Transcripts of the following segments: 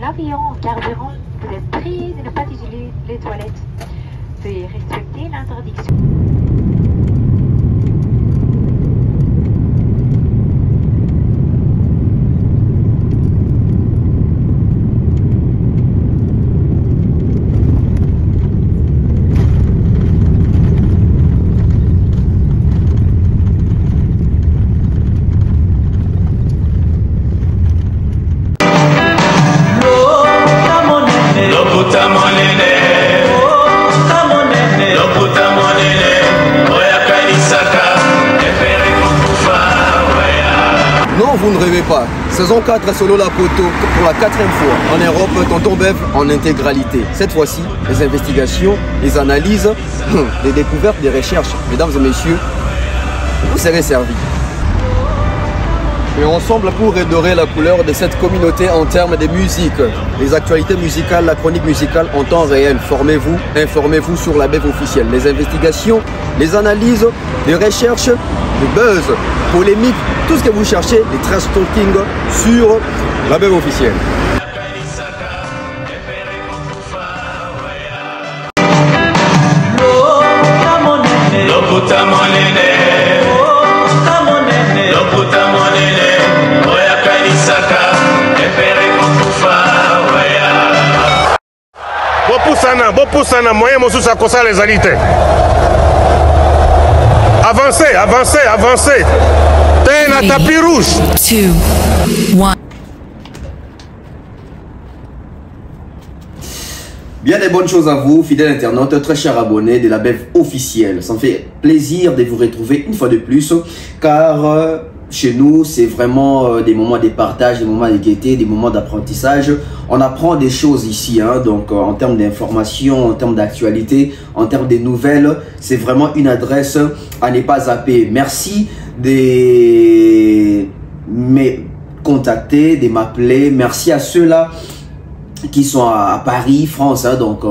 L'avion en carburant, vous êtes prié de ne pas utiliser les toilettes. Veuillez respecter l'interdiction. Non, vous ne rêvez pas. Saison 4 solo la poteau pour la 4e fois. En Europe, Tonton Bev en intégralité. Cette fois-ci, les investigations, les analyses, les découvertes, les recherches. Mesdames et messieurs, vous serez servis. Et ensemble pour redorer la couleur de cette communauté en termes de musique. Les actualités musicales, la chronique musicale en temps réel. Formez-vous, informez-vous sur la Bev officielle. Les investigations, les analyses, les recherches, le buzz, polémique, tout ce que vous cherchez, les trash talking sur la Bev officielle. Bopusana, moyen mosusu akosala ezali te. Avancez, avancez, avancez. T'es na tapis rouge. 2, 1. Bien des bonnes choses à vous, fidèles internautes, très chers abonnés de la Bev officielle. Ça me fait plaisir de vous retrouver une fois de plus, car chez nous, c'est vraiment des moments de partage, des moments de gaieté, des moments d'apprentissage. On apprend des choses ici, hein, donc en termes d'information, en termes d'actualité, en termes de nouvelles, c'est vraiment une adresse à ne pas zapper. Merci de me contacter, de m'appeler. Merci à ceux-là qui sont à Paris, France. Hein, donc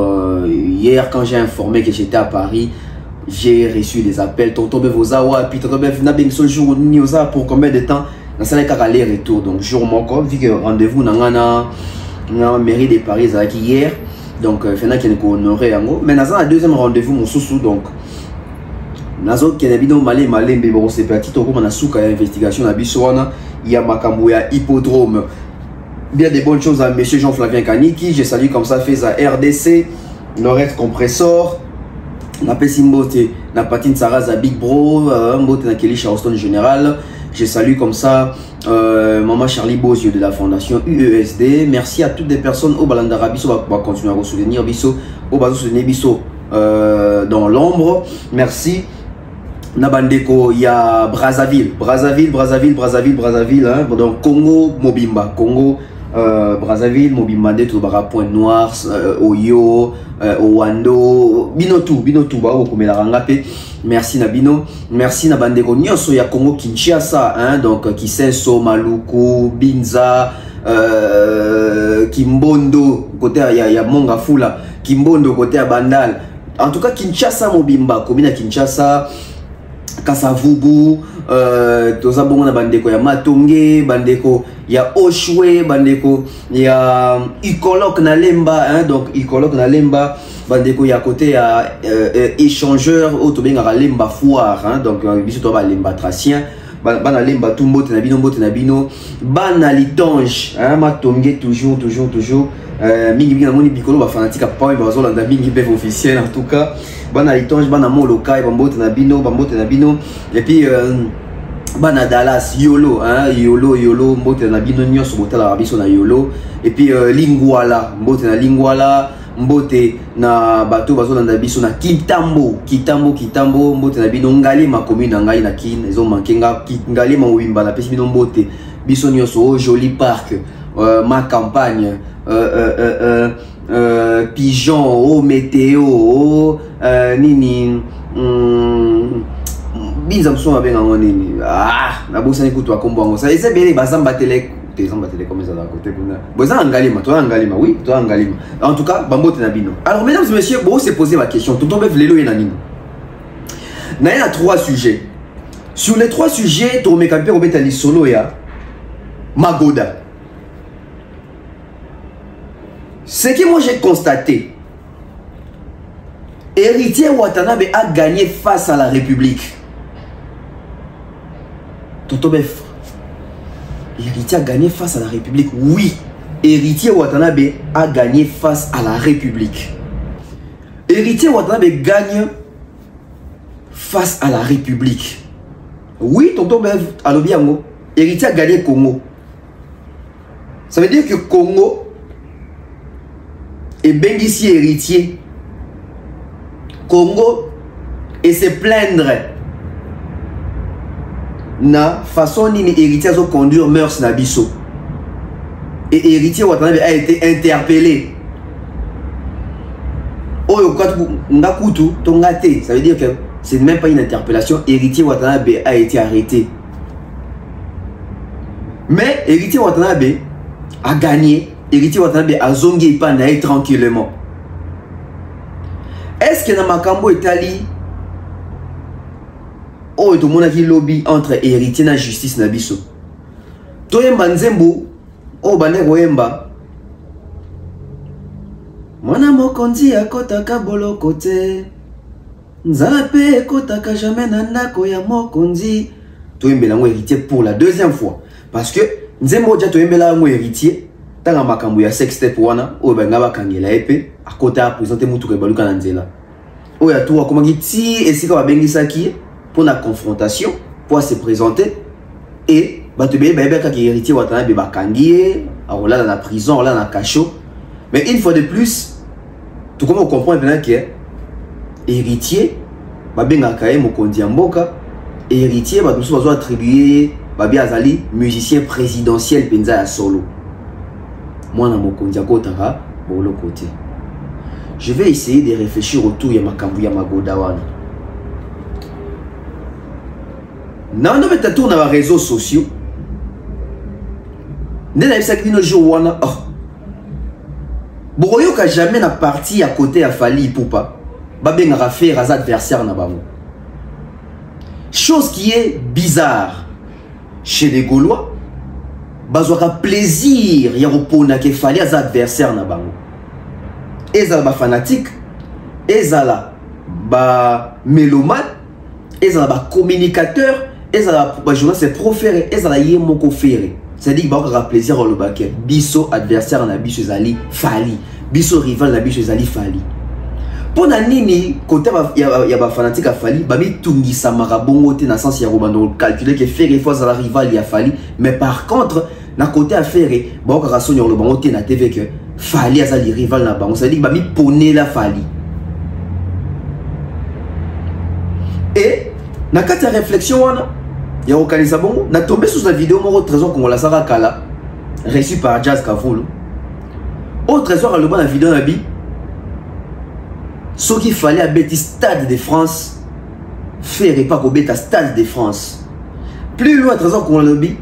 hier, quand j'ai informé que j'étais à Paris, j'ai reçu des appels. Tonton Bev Ozawa, puis Tonton Bev Nabeng ce jour pour combien de temps? Dans ça, les retour. Donc jour moko, vu que rendez-vous dans la mairie de Paris hier. Donc il y a honoré. Mais dans la deuxième rendez-vous, mon sous donc nazo kenabino malé mais bon c'est petit to comme on a souka investigation na biswana il y a makambo ya hippodrome. Bien des bonnes choses à monsieur Jean-Flavien Kaniki, je salue comme ça fait à RDC, Lorette Compressor, na Pessimbote, na Patine Saraza Big Bro, Mbote na Kelly Charleston Général. Je salue comme ça Maman Charlie Bozio de la fondation UESD. Merci à toutes les personnes au Balandara Bisso, va continuer à vous soutenir Bisso, au Bazo soutenir Bisso dans l'ombre. Merci. Nabandeko, il y a Brazzaville, hein, donc Congo, Mobimba, Congo, Brazzaville, Mobimba, Tobara, Point Noir, Oyo, Owando, Binotou, merci Nabino, merci Nabandeko, Nyoso, il y a Congo, Kinshasa, hein, donc Kisenso, Maluku, Binza, Kimbondo, côté il y a Mongafula, Kimbondo, côté à Bandal, en tout cas Kinshasa, Mobimba, commune à Kinshasa. Kasavubu, toza bongo na bandeko ya Matonge, bandeko ya Oshwe, bandeko ya Ikolok na Lemba, hein, donc Ikolok na Lemba, bandeko ya côté ya échangeur au tobenga Lemba foire, hein, donc biso to ba Lemba tracien, bana Lemba tumbo te na bino, bana litonge, hein, Matonge toujours mingi na moni bikolo ba fanatique pa ba zolanda mingi Bev officiel en tout cas. Bana litonge bana molokai bambote na bino et puis bana Dallas yolo hein yolo mbote na bino nyonso botala rabiso na yolo et puis lingwala mbote na bato bazolanda biso na kitambo mbote na bino ngalema commune na ngai na kin ezo mankenga ngalema wimba la pesi bino mbote biso nyonso au joli parc ma campagne pigeon au météo nini binza msoma benga nini na bosa nikutu akombo ça ese bele bazamba tele comme ça à côté kuna boza ngalima oui toi ngalima en tout cas bambote na bino. Alors mesdames et messieurs, bon se poser la question Tonton Bev lelo ena nini na ina 3 sujets. Sur les 3 sujets to mekapé obeta li solo ya Magoda. Ce que moi j'ai constaté, Héritier Watanabe a gagné face à la République. Tonton Bef, Héritier a gagné face à la République. Oui, Héritier Watanabe a gagné face à la République. Héritier Watanabe gagne face à la République. Oui, tonton Bef, Alobiango, Héritier a gagné Congo. Ça veut dire que Congo est Bengissi héritier. Congo et se plaindre na façon ni héritier à conduire mœurs na biso. Et héritier Watanabe a été interpellé. Oyo ngakutu tongate, ça veut dire que c'est même pas une interpellation. Héritier Watanabe a été arrêté. Mais héritier Watanabe a gagné. Héritier Watanabe a zongi Ipanae tranquillement. Est-ce que dans Makambo Italie, oh, tout le monde a dit lobby entre héritier et justice na biso. Toyemba nzembo, oh, bane royemba. Mwana mokonzi akotaka boloko te. Nzala pe ekotaka jamais na ndako ya mokonzi. Toyembela ngo héritier pour la deuxième fois. Parce que nzembo dia toyembela ngo héritier. Tanga makambo ya sex step wana oyo banga bakangela epe akota présenter mutu ke baluka na nzela oyo atuwa komaki ti esika babengisaki pour la confrontation pour se présenter et bato beye bayebaka ki héritier Watanabe bakangi arola na prison là na cachot. Mais une fois de plus tout comme on comprend maintenant que héritier babengaka ye mokonzi ya mboka héritier bato so bazo attribuer babi azali musicien présidentiel penza ya solo. Moi, je vais essayer de réfléchir autour de Makambu ya Magodawana. Non, mais tu tournes dans les réseaux sociaux. N'est pas que nos jours wana. Oh. Boroyo ka jamais na parti à côté à Fali Poupa. Babé n'a fait az adversaire na bamo. Chose qui est bizarre chez les Gaulois. Bazwaka plaisir ya repona ke fali az adversaire na bango. Ezala ba fanatique, ezala ba mélomane, ezala ba communicateur, ezala ba journaliste proféré, ezala ye moko ferré. C'est-à-dire ba plaisir au lobake. Biso adversaire na biso ezali fali, biso rival na biso ezali fali. Pona nini côté ya ba fanatique a fali, ba mi tungisa marabongo te na sens ya robando calculer que ferré fois à la rival ya fali, mais par contre na côté affaire ba ka sonyo le bango te na TV que fali azali rival na bango, ça dit ba mi poné la fali. Et na kata réflexion wana ya okanisa bongo na tombé sur la vidéo moko trésor comme la Sara Kala reçu par Jazz Kavulu. Au trésor le bon la vidéo na bi ce qu'il fallait à bêter Stade de France, faire pas qu'au bêta Stade de France. Plus loin, trésor qu'on le dit,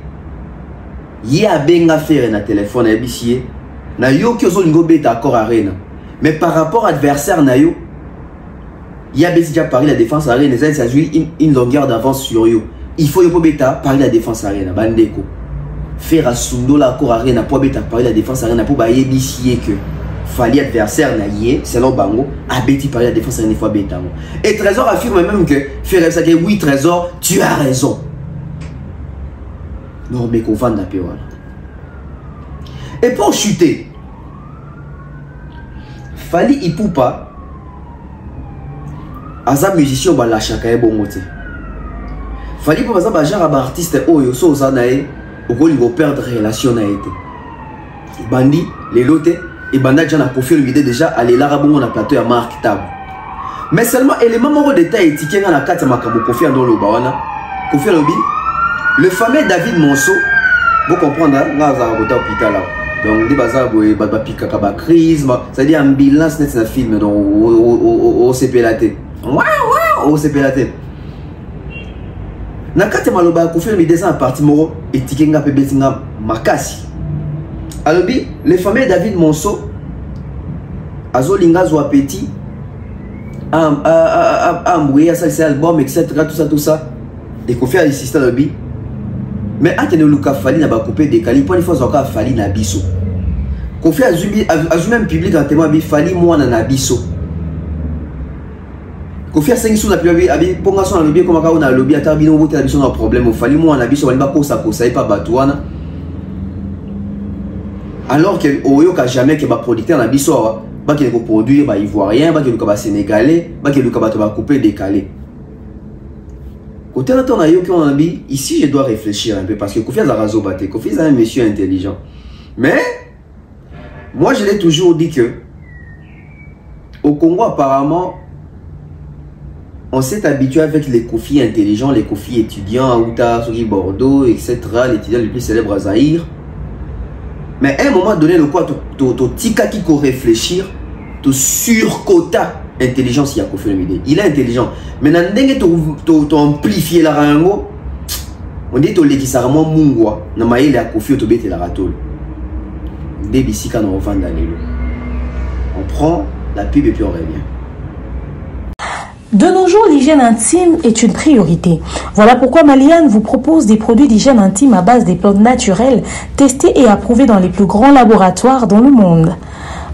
il y a bien à faire na téléphone à bissier, na yo qui ont une bêta accord arena. Mais par rapport à l'adversaire na yo, il y a déjà parlé la défense arena, ça joue une longueur d'avance sur yo. Il faut yo bêta parler la défense arena, bandeko. Faire à sundo la accord arena pour bêta parler la défense arena pour bailler bissier que. Fali adversaire na yé, selon Bango, a bêti par la défense une fois bêta. Et Trésor affirme même que faire ça que oui Trésor, tu as raison. Non mais qu'on va d'appeler voilà. Et pour chuter, Fali Ipupa, aza musicien ba la chaka e bongote. Fali Ipupa aza ba genre artiste oyo so za nae, au gros il va perdre relation na été. Bandi les lotés. Et Banda Djan a confié l'idée déjà à l'Arabon on a plateau à Mark Tab. Mais seulement élément moro détail étiqué dans la carte Makabo confié dans le Bawana. Confié le fameux David Monceau. Vous comprenez là, on a un hôpital là. Donc des bazar boy baba pika kaba crise, c'est-à-dire ambulance net na film donc au CPLAT. Waouh, au CPLAT. Na carte maloba confié l'idée ça à partie moro étiqué nga pebetinga makasi. Alors, le fameux David Monceau, Azolinga Zoa Petit, a embrouillé ça, album, etc. Tout ça. Et qu'on fait à l'assistant de bi. Mais à tenir le cas Fali n'a pas coupé des calibres, il faut encore Fali n'a biso. Kofi Azumi même public en témoin, il fallait moi en abisso. Kofi a 5 sous la pluie, abi ponga son lobby comme on a lobby à tabino voter la mission un problème. Il fallait moi en abisso, on va pas ça et pas batouana. Alors que Oyo ka jamais que va producteur en abisso, ba qu'il produire, ba ivoirien, ba qu'il va sénégalais, ba qu'il va couper décalé. Côté là, on a eu qu'on a dit ici, je dois réfléchir un peu parce que Kofi a raison batté. Kofi est un monsieur intelligent. Mais moi, je l'ai toujours dit que au Congo, apparemment, on s'est habitué avec les Kofi intelligents, les Kofi étudiants à Outa, Sogi Bordeaux, etc. Les étudiants les plus célèbres à Zaïre. Mais à un moment donné, le quoi, tu tika qui faut réfléchir, tu surquota intelligence, il y a Kofi Olomide. Il est intelligent. Mais tu amplifier la rango, on dit que tu l'équilibre vraiment mungwa. Na maïle à Kofi Otobete la ratole. Débissi quand on revend d'anelo. On prend la pub et puis on revient. De nos jours, l'hygiène intime est une priorité. Voilà pourquoi Maliane vous propose des produits d'hygiène intime à base des plantes naturelles, testés et approuvés dans les plus grands laboratoires dans le monde.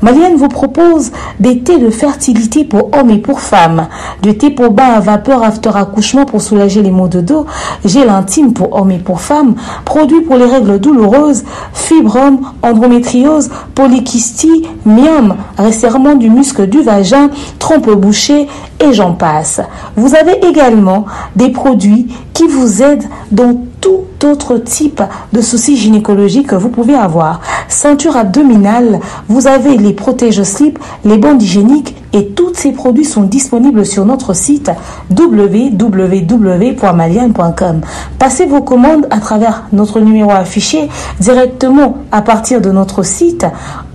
Maliane vous propose des thés de fertilité pour hommes et pour femmes, du thé pour bain à vapeur after accouchement pour soulager les maux de dos, gel intime pour hommes et pour femmes, produits pour les règles douloureuses, fibrome, endométriose, polykystie, myome, resserrement du muscle du vagin, trompe bouchée et j'en passe. Vous avez également des produits qui vous aident dans tout autre type de soucis gynécologiques que vous pouvez avoir. Ceinture abdominale, vous avez les protège-slip, les bandes hygiéniques et tous ces produits sont disponibles sur notre site www.maliane.com. Passez vos commandes à travers notre numéro affiché directement à partir de notre site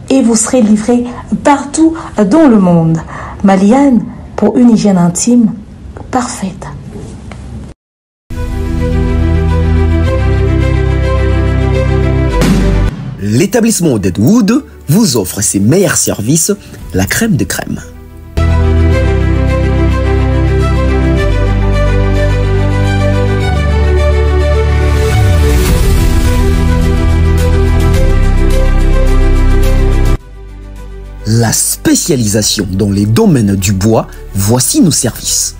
et vous serez livré partout dans le monde. Maliane, pour une hygiène intime parfaite. L'établissement Deadwood vous offre ses meilleurs services, la crème de crème. La spécialisation dans les domaines du bois, voici nos services.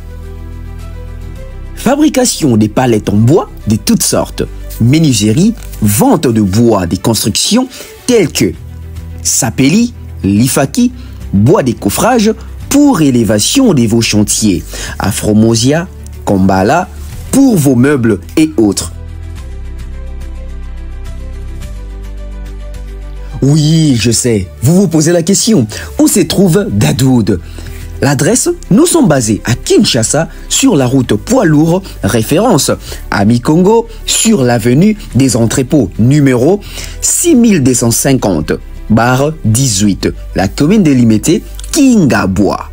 Fabrication des palettes en bois de toutes sortes. Menuiserie, vente de bois des constructions telles que sapelli, lifaki, bois des coffrages pour élévation de vos chantiers, afromosia, kambala pour vos meubles et autres. Oui, je sais, vous vous posez la question, où se trouve Deadwood? L'adresse, nous sommes basés à Kinshasa, sur la route poids lourd, référence à Mikongo, sur l'avenue des entrepôts numéro 6250-18, la commune délimitée Kingabois.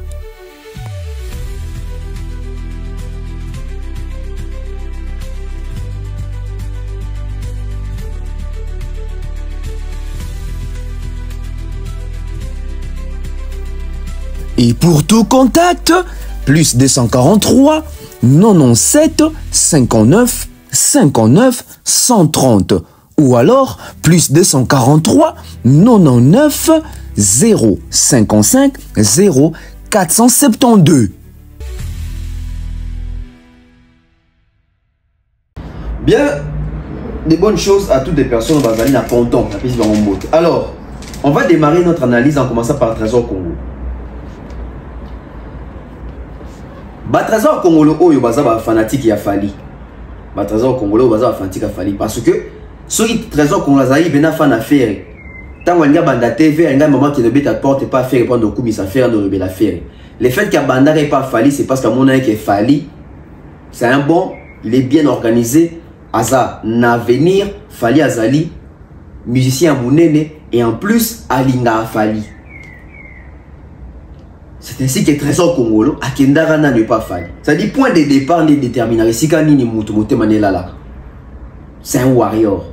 Et pour tout contact, plus 243 97 59 59 130 ou alors plus 243 99 055 0 472. Bien, des bonnes choses à toutes les personnes au Bazali à Ponton, la piste de Rambout. Alors, on va démarrer notre analyse en commençant par Trésor Congo. Trésor Congolo oyo baza ba fanatique ya Fali. Trésor Congolo baza ba fanatique ya Fali parce que ce Trésor Congolo zaï bena fan affaire. Tant nga banda TV nga maman qui ne beta porte pas faire répondre au coup mis affaire de rebelle affaire. Le fait qu'il banda pas Fali c'est parce que mon qui est Fali. C'est un bon, il est bien organisé. Aza na venir Fali Azali musicien Mounene et en plus Alinga Fali. C'est ainsi que Trésor Congolo à Kendarana n'est pas Fali. Ça dit point de départ n'est déterminé. Si Kanini Moutomote Manelala. C'est un warrior.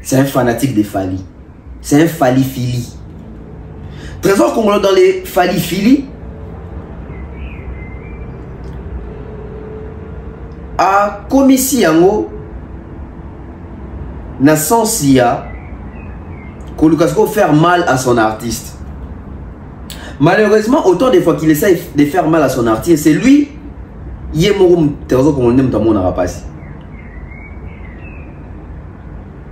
C'est un fanatique de Fali. C'est un Fali Fili. Trésor Congolo dans les Fali Fili a commis yango na sensia Kolukasco faire mal à son artiste. Malheureusement, autant des fois qu'il essaie de faire mal à son artiste, c'est lui, il est mort, trésor qu'on aime dans mon arapace.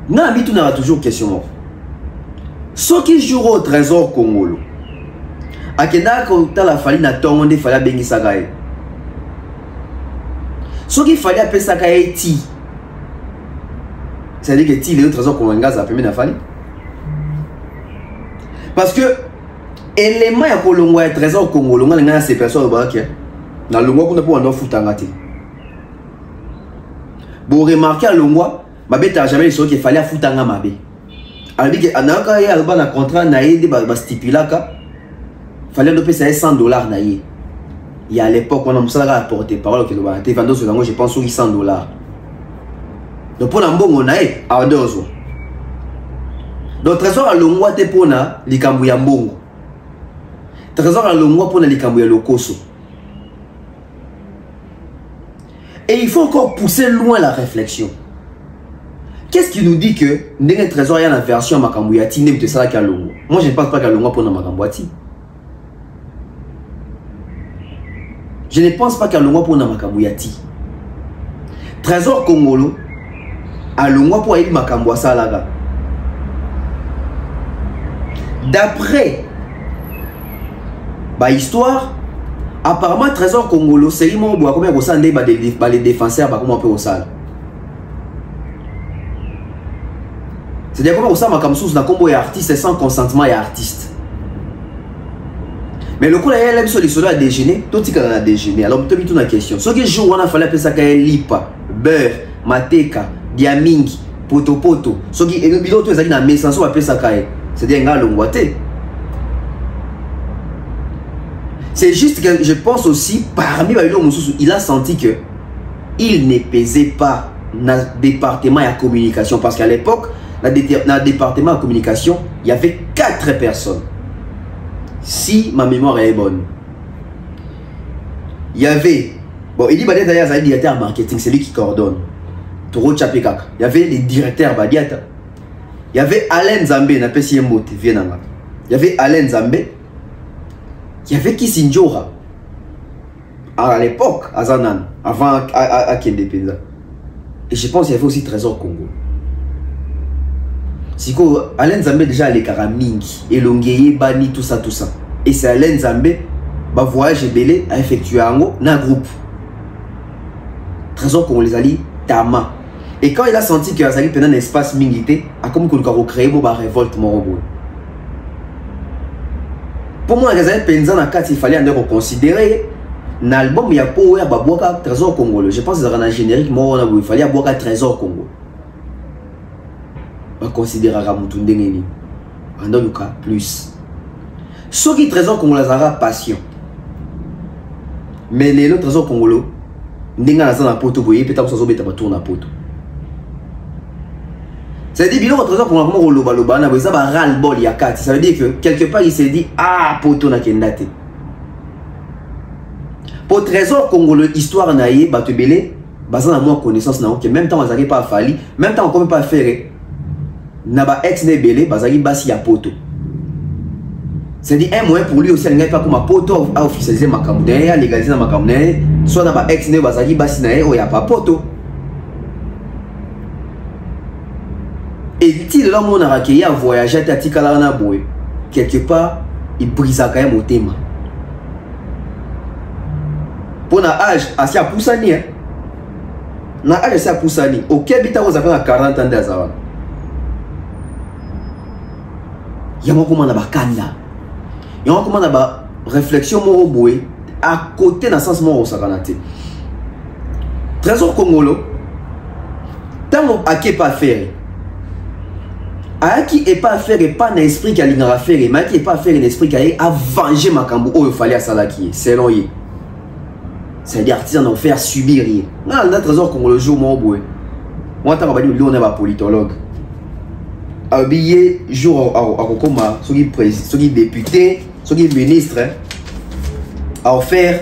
Non, mais tu n'auras toujours question. Ce qui joue au trésor congolo. Akenda quand la fali na tongo de fala bengi sagaye. Ce qui fallait appeler sagaye ti. C'est-à-dire que ti le trésor congolais ça permet na fali. Parce que élément ya kolongwa ya trésor congolais ngana ces personnes ba ke na longwa kuna po ndo futanga te. Bon remarquer à longwa mabe t'as jamais ce qu'il fallait futanga mabe. Alors dit que anaka ya alba na contrat na yé ba stipulaka fallait le payer $100 naïe. Il y a à l'époque on a musala apporté parole que le ba te vendo sur je pense sur $100. Donc pour l'ambongo naïe à dozo. Donc trésor à longwa te pona likambu ya mbongo. Trésor à longwa pona likambu ya lokoso. Et il faut encore pousser loin la réflexion. Qu'est-ce qui nous dit que n'est trésor y a la version makambuyati n'est pas ça qu'à longo. Moi je ne pense pas qu'à longo pour na makambuyati. Je ne pense pas qu'à longo pour na makambuyati. Trésor congolo à longo pour aller makambuyasa là. D'après bah histoire apparemment trésor congolo c'est lui bois combien au sande les défenseurs bah comment on peut au sale. C'est-à-dire comment ça m'a comme source d'un combo et artiste sans consentement et artiste. Mais le coup là il aime sur les soldats à déjeuner, tout ce qu'il a déjeuner. Alors tu as mis toute la question. Ce que jour on a fallu appeler ça qu'il lipa, beurre, mateka, diamingi, poto poto. Ce qui est le bilan tout ça qui n'a mis sans appeler ça qu'il. C'est-à-dire un gars l'ongouaté. C'est juste que je pense aussi parmi les gens il a senti que il ne pesait pas dans le département de communication parce qu'à l'époque dans le département de communication, il y avait 4 personnes. Si ma mémoire est bonne. Il y avait... Bon, il dit d'ailleurs, c'est le directeur marketing, c'est lui qui coordonne. Toro Chapekak. Il y avait les directeurs Badiata. Il y avait Alain Zambé, il y avait Alain Zambé. Il y avait Kisinjora. À l'époque, à Zanan, avant à Kendependa. Et je pense qu'il y avait aussi Trésor Congo. Si Alain Zambé déjà les Karamingi, Elongeye, Bani, tout ça. Et c'est Alain Zambé, bah voyage belé a effectué un groupe. Trésor qu'on les a dit Tama. Et quand il a senti qu'il y a un espace mingité, a comme qu'on a créé une révolte morobo. Pour moi, il fallait reconsidérer l'album, il y a pas Trésor Congolais. Je pense que c'est un générique, il fallait avoir Trésor Congo. On va considérer Ramoutoundé Neni. En tout cas, plus. Ce qui trésor congolais a passion. Mais les autres trésors congolais, n'enga na zana poto boye peut-être ça beta tourner na poto. Ça veut dire que le trésor congolais comme loba loba na ça va ras le bol ya kati. Ça veut dire que quelque part il s'est dit ah poto na kendate. Pour trésor congolais histoire na yé bato belé, bazana moi connaissance na que même temps on n'arrive pas à fali, même temps on peut pas faire Naba ex ne belé bazali basi ya poto. C'est-à-dire un moyen pour lui aussi, il n'y a pas comme un poto à officialiser ma camouflage, à légaliser ma camouflage, soit naba ex ne bazali basi na il n'y a pas poto. Et il là mon araké a voyagé à Tikala na boy quelque part il brisa quand même au thème. Pour na âge asia poussani hein. Na âge asia poussani. Au Kébita vous avez 40 ans d'azava. Yama comment na bakanda. Yama comment na ba réflexion mo boy à côté dans sens mo sakanate. Trésor congolo. Tant à pas faire. À qui est pas faire et pas l'esprit qui a l'ingara faire mais qui est pas faire l'esprit qui a venger Makambu oh il fallait à salaki c'est long y. C'est-à-dire artisan d'en faire subir. Non, le trésor congolo jour mo boy. Moi tant ba dit on est pas politologue. Habillé jour à Kokoma, ceux qui députés, ceux qui ministres, à offert,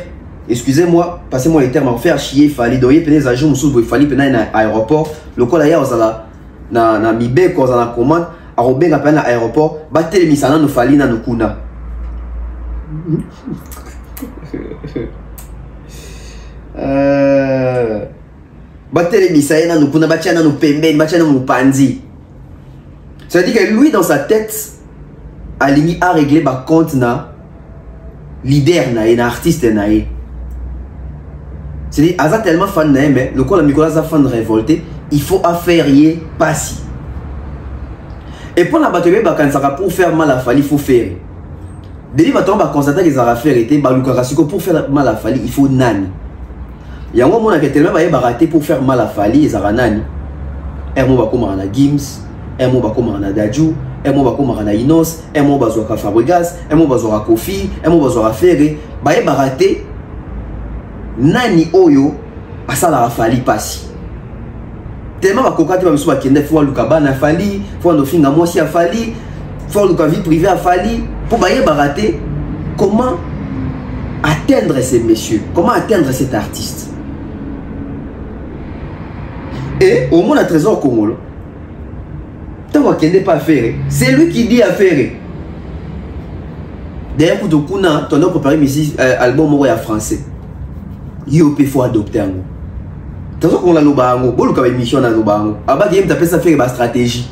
excusez-moi, passez-moi les termes, à offert chier, fallait doyer, pénètre à jour, il fallait pénètre à l'aéroport, le col ailleurs, na mibe, quand on a commande, arobenga pa na aéroport ba telemisana no fali na no kuna ba telemisana na no kuna ba tia na no pembeni ba tia na mopanzi. Ça veut dire que lui dans sa tête alingi a réglé ba compte na leader na et na artiste na et. C'est-à-dire Aza tellement fan na mais le quoi la Nicolas a fan révolté, il faut affaire y passer. Et pour la batterie bakansaka pour faire mal à Fali, il faut faire. Dès que tu constater que ça faire été balukarasiko pour faire mal à Fali, il faut nani. Il y a un moment que tellement ba raté pour faire mal à Fali, ils ara nani. Ermo ba koma na Gims, ermo ba koma na Dadju, ermo ba koma na Inos, ermo ba zoka Fabregas, ermo ba zoka Kofi, ermo ba zoka Ferré, ba raté nani oyo asala la Fali pasi. Tellement va kokati va musuba kende faut luka na Fali, faut no finga mosi a Fali, faut luka vie privée à Fali pour bailler barater comment atteindre ces messieurs, comment atteindre cet artiste. Et au monde à Trésor Congolo, tant qu'on ne pas faire, c'est lui qui dit à faire. D'ailleurs pour Dokuna, ton autre préparé ici album en français. Yop faut adopter un. Tant qu'on a l'obango, bon le cas émission na l'obango. Aba game t'appelle ça faire ma stratégie.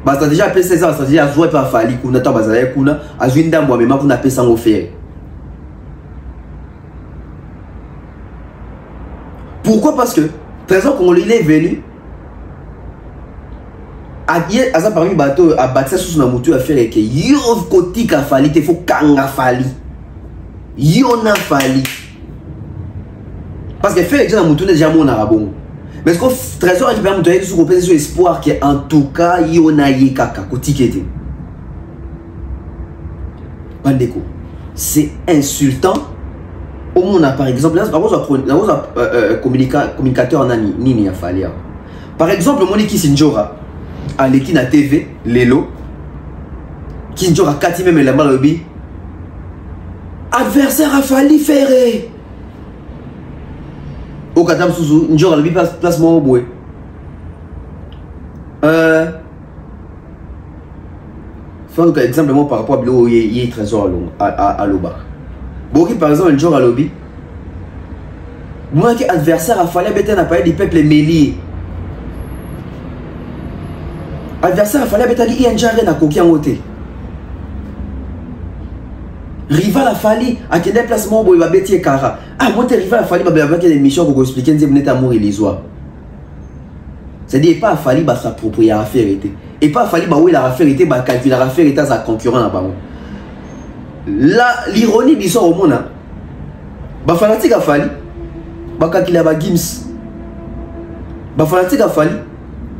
Ma stratégie appelle ça la stratégie à jouer par Fali kuna ta bazaya kuna à jouer ndambo mais ma kuna appelle ça en faire. Pourquoi? Parce que Trésor Congolais il est venu à ça parmi bateau à battre sous na moto à faire que yo côté ka Fali te faut kanga Fali. Yo na Fali. Parce que faire les gens dans mon déjà mon arabon. Mais ce que Trésor qui permet de monter sur le espoir que en tout cas yo na ye kaka kotikete. Bandeko. C'est insultant. Au monde par exemple, là communicateur nani nini a fallu. Par exemple, mon équipe Sinjora à l'équipe na TV Lelo Kinjora Kati même la malobi adversaire a fallu faire. Au Katam Souzou, Njora le placement au boué. Faisons exemplement par rapport à Bilo, il est Trésor à l'Oba. Boki par exemple, Njora Lobby. Moi qui adversaire a fallu bêter n'a pas des peuples mêlés. Adversaire a fallu bêter il y a un jarre na coquille en côté. Rival a fallu à quel déplacement il va bêter Kara. Ah, moi, rival a fallu avec des missions pour expliquer que vous êtes amour et les oies. C'est-à-dire, pas a fallu s'approprier à la affaire. Et pas a fallu où il a affaire, calculer la affaire et sa concurrent là-bas. L'ironie du sort au monde, fanatique a fallu, calculer la Gims. Fanatique a fallu,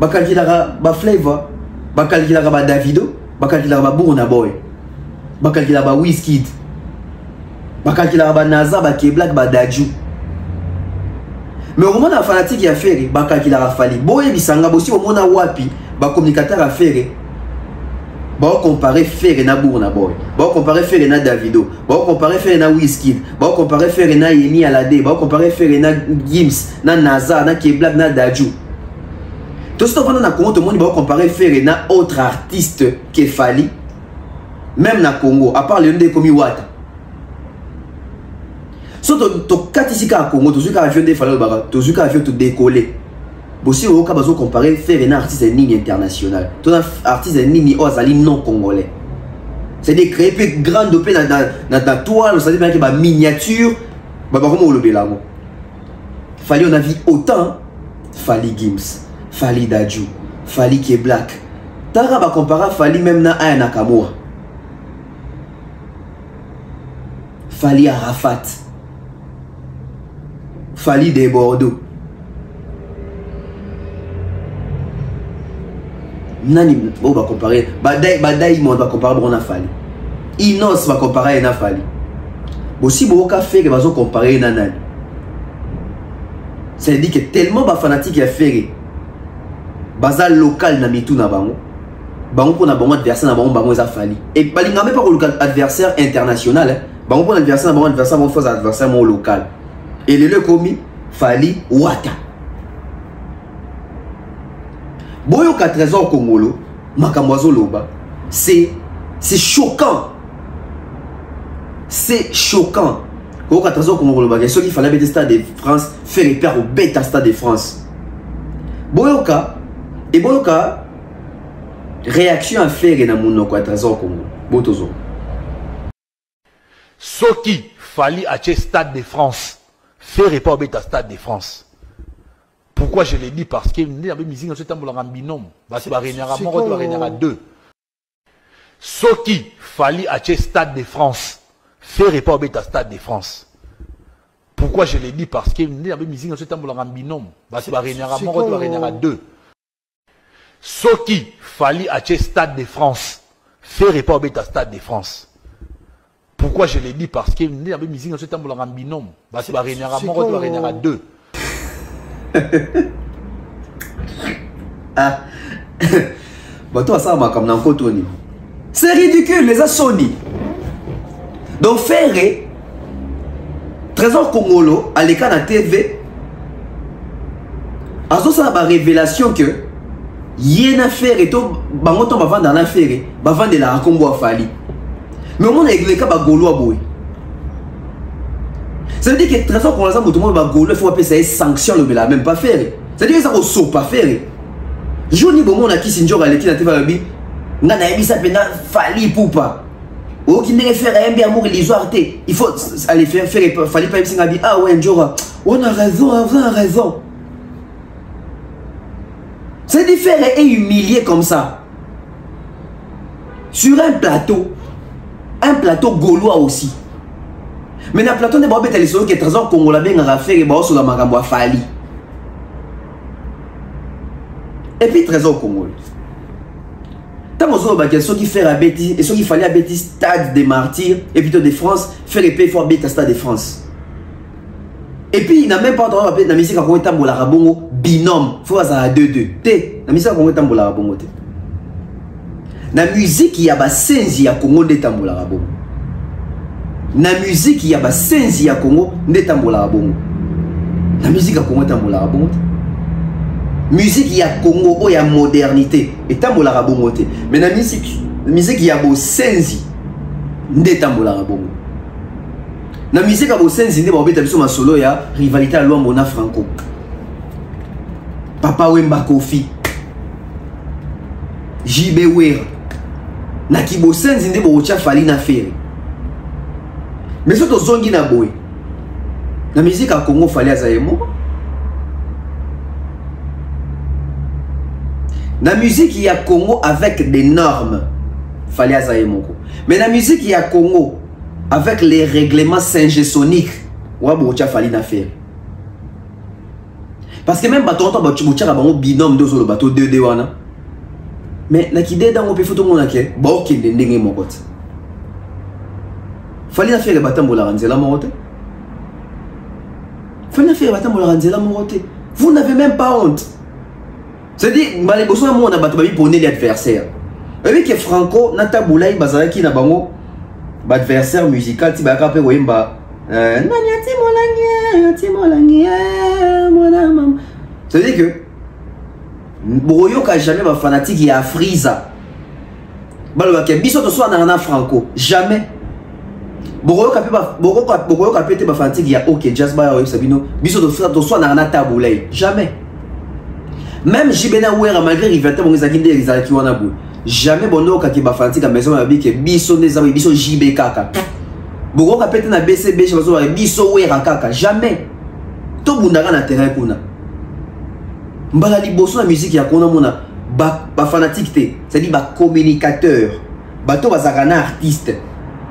calculer la Flavor, calculer la Davido, calculer la Burna Boy, calculer la Wizkid. Bakaki la Naza, Baki Black, Badadju. Mais au moment où la fanatique a fait, Bakaki la Rafali. Boye Bisanga, aussi au moment où Wapi, le communicateur a fait, comparer Ferre na Burna Boy, comparer Ferre na Davido, comparer Ferre na Wizkid, comparer Ferre na Yemi Alade, comparer Ferre na Gims, na Naza, na Black, na Dadju. Tout ce qu'on a compte, tout le monde comparer Ferre na autre artiste qui Fali, même na Congo, à part le nom de Komi Wata. So to katisika Congo, to zuka avion de fallo bara, to zuka avion to décoller. Bossi au cas bazo comparer faire un artiste en ligne international. Ton artiste en ligne ozali non congolais. C'est des créer plus grande opé dans ta toile, ça dit bien que ba miniature, ba comment le belamo. Fallait on a vu autant Fali Gims, Fali Dadju, Fali qui est black. Tara ba comparer Fali même na Aya Nakamura. Fali Arafat. Fali de Bordeaux. Nani on va comparer. Badaï on va comparer on a Fali. Inos va comparer na Fali. Bon si bon ka fait que va comparer na nani. Ça veut dire que tellement ba fanatique a fait bazal local na mitu na bango. Bango pour na bango adversaire na bango za Fali. Et balinga même pas pour local adversaire international. Bango pour adversaire na bango adversaire mon faux adversaire mon local. Et le commis Fali Wata. Boyo ka Trésor Congolo, Makamwazo Loba. C'est choquant. C'est choquant. Quand on a ceux qui fallait mettre Stade de France, faire les pères au bêta Stade de France. Boyoka, et Boyoka, réaction à faire dans mon nom, Trésor Congo. Botozo. Ce qui fallait acheter Stade de France, faire pas au bêta Stade de France. Pourquoi je l'ai dit? Parce que nous avons mis ce temps en binôme. C'est à deux. Ce qui fallait acheter Stade de France, faire pas au bêta Stade de France. Pourquoi je l'ai dit? Parce que nous avons mis ce temps en binôme. C'est à deux. Ce qui fallait acheter Stade de France, faire pas au bêta Stade de France. Pourquoi je l'ai dit? Parce que nous avons mis ce temps en binôme. C'est à deux. Ah, toi ça m'a comme dans Kotoni. C'est ridicule, les Sony. Donc Ferré, Trésor Congolo, à l'écran de TV, a ça ma révélation que Yéna Ferré, bangoton va vendre dans la Ferré, va vendre de la Congo à Fali. Mais au monde avec les cas Bagolo à Boy. Ça veut dire que Trésor Congolo, tout le monde va Golo, il faut appeler ça sanction, le la même pas faire. Ça veut dire que ça ne saute pas faire. Journée bon on a qui sinjo à l'équipe na TV nga na yebisa pena Fali poupa. O qui ne faire un bien amour les arté. Il faut aller faire Fali pas singa bi ah ouais Njora. On a raison, on a raison. C'est différent et humilié comme ça. Sur un plateau gaulois aussi. Mais dans le plateau de Bobé Téléso qui est Trésor Congolais bien à faire et bah sur la magambo Fali. Et puis Trésor Congolais. Tant que ceux qui font la bêtise et ceux qui fallait la bêtise Stade des Martyrs et plutôt de France faire les pays fort bêta Stade de France. Et puis il n'a même pas entendu la musique à Congo Tambola Rabongo binôme. Faut à 2-2. La musique à Congo Tambola Rabongo. La musique il y a ba senzi à Congo de Tambola Rabongo. La musique il y a ba senzi à Congo de Tambola Rabongo. La musique à Congo Tambola Rabongo. Musique il y a Congo où il y a modernité et Tambola Rabongo. Mais la musique il y a ba senzi de Tambola Rabongo. La musique à ba senzi de ba biso ma solo ya rivalité à Luambona Franco. Papa Wemba Kofi. JB Wera. Na kibosenzi nde bocha Fali na Ferré. Mais ce que zongi na boy. La musique à Congo Fali azayemo. La musique il y a Congo avec des normes Fali azayemo. Mais la musique il y a Congo avec les règlements syngesoniques wa bocha Fali na Ferré. Parce que même bateau bocha bango binôme de sur le bateau 2D wana. Mais la qui dans le photo mon aké bon qui est ndenge mon pote Fali faire le bâtiment la ranzela mon pote Fali faire le bâtiment la ranzela mon pote vous n'avez même pas honte c'est dit bah les besoins moi on a battu pour les adversaires et puis que Franco nata boulay bazala qui na bango adversaire musical ti ba kapé wemba nanyati molangi mona mam c'est dit que Boyoka jamais ma fanatique il y a Friza. Baloka biso to soit na Franco jamais. Boyoka pété ma fanatique il y a OK Jazz Bar Sabino biso to soit na Taboulay jamais. Même Jibena Wera malgré rivalité mon ezakinde ezaki wana bout. Jamais bonoka ki ba fanatique à maison abi ke biso nezawi biso JB kaka. Boyoka pété na BCB chez bazo biso Wera kaka jamais. To bundaka na terrain kuna. Mbala liboso la musique ya kona mona ba fanatique te c'est-à-dire ba communicateur bato bazakana artiste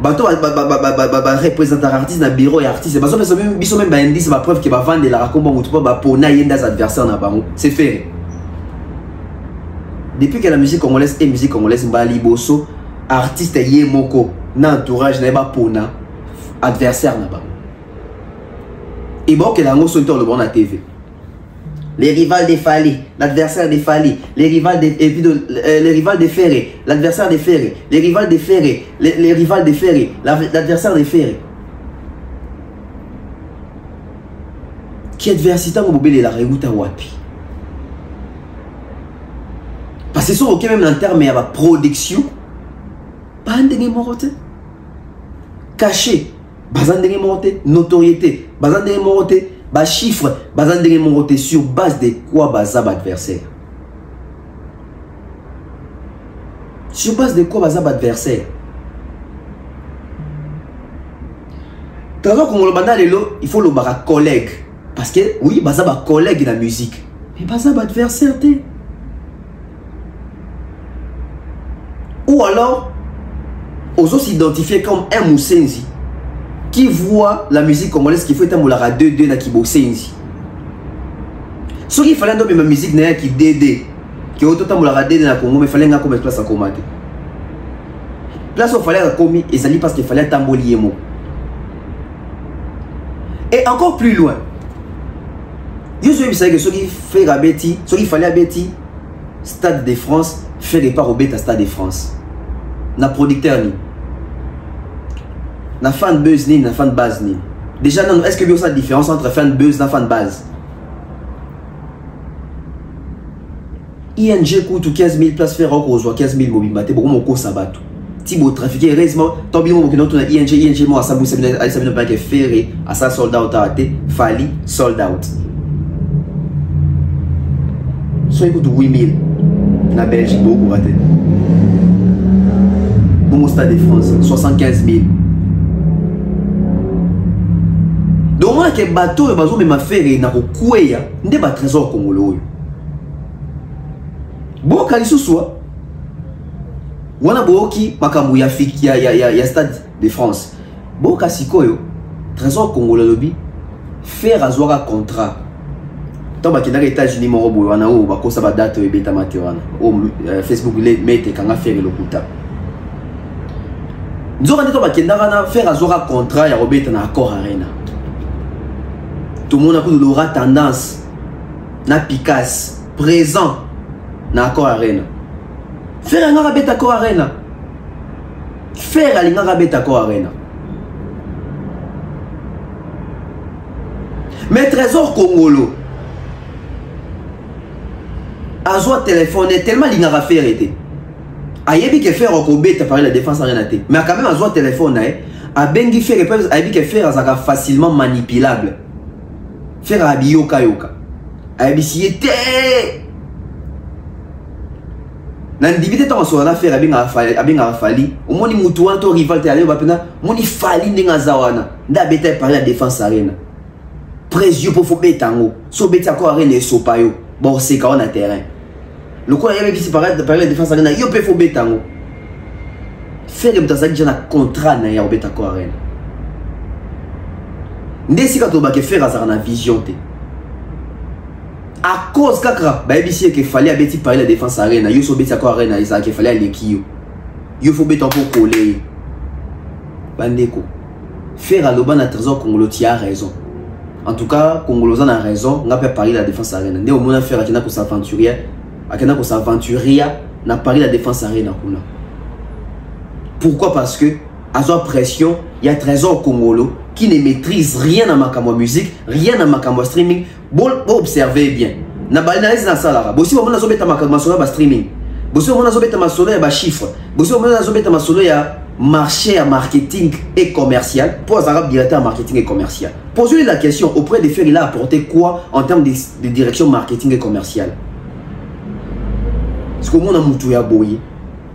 bato ba représentant artiste na bureau et artiste baso biso même ba indice ba preuve que ba vendre la rakomba mutu ba pona yenda adversaire na bango c'est fait depuis que la musique congolaise et musique congolaise mbala liboso artiste yé moko na entourage na ba pona adversaire na bango et bon que la ngo sonto le bon na TV. Les rivales des Fali, l'adversaire des Fali, les rivales des Ferré, l'adversaire des Ferré, les rivales des Ferré, les rivales des Ferré, l'adversaire des Ferré. Qui adversité au mobile la réouta wapi. Parce parce que ce sont même en termes de production, pas de morote. Caché, bazan de morote, notoriété, bazan de morote, bas chiffre, bazan de morote sur base de quoi bazab adversaire. Sur base de quoi bazab adversaire. Quand on le il faut le barra collègue. Parce que oui, bazab collègue dans la musique. Mais bazab adversaire, ou alors, osons s'identifier comme un Moussenzi qui voit la musique congolaise qui fait un moulard 2-2 dans Kibosenzi. Ce qu'il fallait dans ma musique n'est qui DD, qui est autant moulard 2 dans Congo, mais il fallait qu'on mette place à commander. Place où il fallait commis, et ça dit parce qu'il fallait tambolier mot. Et encore plus loin, je sais que ce qui fait à Betty, ce qu'il fallait à Betty, Stade de France, fait des parts au bêta Stade de France. Na producteur ni. Na fan buzz ni, na fan base ni. Déjà, est-ce que vous avez la différence entre fan buzz et fan base? ING coûte 15 000 places faire encore aux 15 000 mobiles. C'est beaucoup mon cours sabato. Si vous trafiquez, heureusement, tant bien que nous avons ING, moi, ça vous savez pas que ferré, à ça sold out à té, Fali, sold out. Soit il coûte 8 000. La Belgique, beaucoup raté. Bon, Stade de France, 75 000. Donc, moi, que bateau, le bateau, mais ferré, n'a pas coué, n'est pas trésor congolais. Bon, quand il se soit. Wana boki makambu ya fiki ya Stade de France. Boka sikoyo trésor congolais lobby faire azwaka contrat. Tant ba kina États-Unis mo robo wana o ba kosa ba date e beta mate wana. O Facebook le mete kanga faire lokuta. Nzoka ndeto ba kina kana faire azwaka contrat ya robeta na accord arena. Tout le monde a coup de l'aura tendance na Picasso présent na accord arena. Faire un arabet à Arena. Faire un arabet à Arena. Mais trésor congolo. Azo téléphoné tellement il n'a fait été. Ayebi que faire au bête à parler de la défense arena. Mais quand même azo téléphone a bengi faire ayebi que faire ça facilement manipulable. Faire à bioka yoka. Ayebi si était Nandibite ta so na faire abinga fali omoni mutu wanto rival te ale bapena moni fali ndinga zawana nda beta parler la défense arena presio pour faut betango so beta ko arena so payo bon c'est quand on a terrain le quoi yebe bisi parler la défense arena yo pe faut betango faire mtazaki jana contrat na ya beta ko arena ndesi ka to ba ke faire azara na vision te. À cause kakra, bah ici qu'il fallait abeti parler la défense arena, yo so beti encore arena, il qu'il fallait aller qui yo faut beti pour coller. Bandeko. Faire à l'oban na trésor congolo tu as raison. En tout cas, congolozan a raison, on a pas parler la défense arena. Né au moins faire akena ko s'aventuria, na parler la défense arena kuna. Pourquoi? Parce que à sa pression, il y a trésor congolo qui ne maîtrise rien à ma musique, rien à ma streaming. Bon, observez bien. Na balinaise na salara. Bosi on a zobeta ma solo ba streaming. Bosi on a zobeta ma solo ya chiffre. Bosi on a zobeta ma solo ya marché à marketing et commercial. Pour Arab directeur marketing et commercial. Posez-lui la question auprès des faits, il a apporté quoi en termes de direction marketing et commercial. Parce que mon amour ya boye.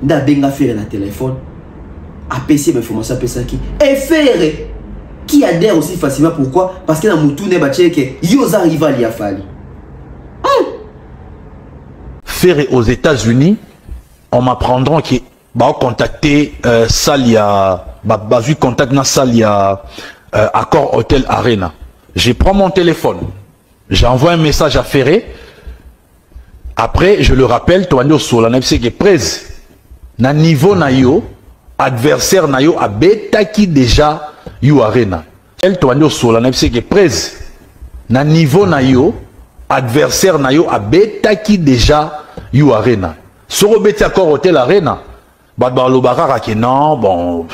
Nda benga faire la téléphone. APC information APC qui et faire qui adhère aussi facilement. Pourquoi? Parce que dans Moutou ne bat que yoza rival ya fali. Faire aux États-Unis, on m'apprendra qu'il va contacter Salia, basu contact na Salia Accor Hotel Arena. Je prends mon téléphone, j'envoie un message à Ferré. Après, je le rappelle, toi sur la qui est prise. Na niveau na yo, adversaire na yo a beta qui déjà you arena. Elle toi sur la qui est prise. Na niveau na yo, adversaire na yo a beta qui déjà you arena. Sur le beta Accor Hotel Arena, badbalo barara qui non bon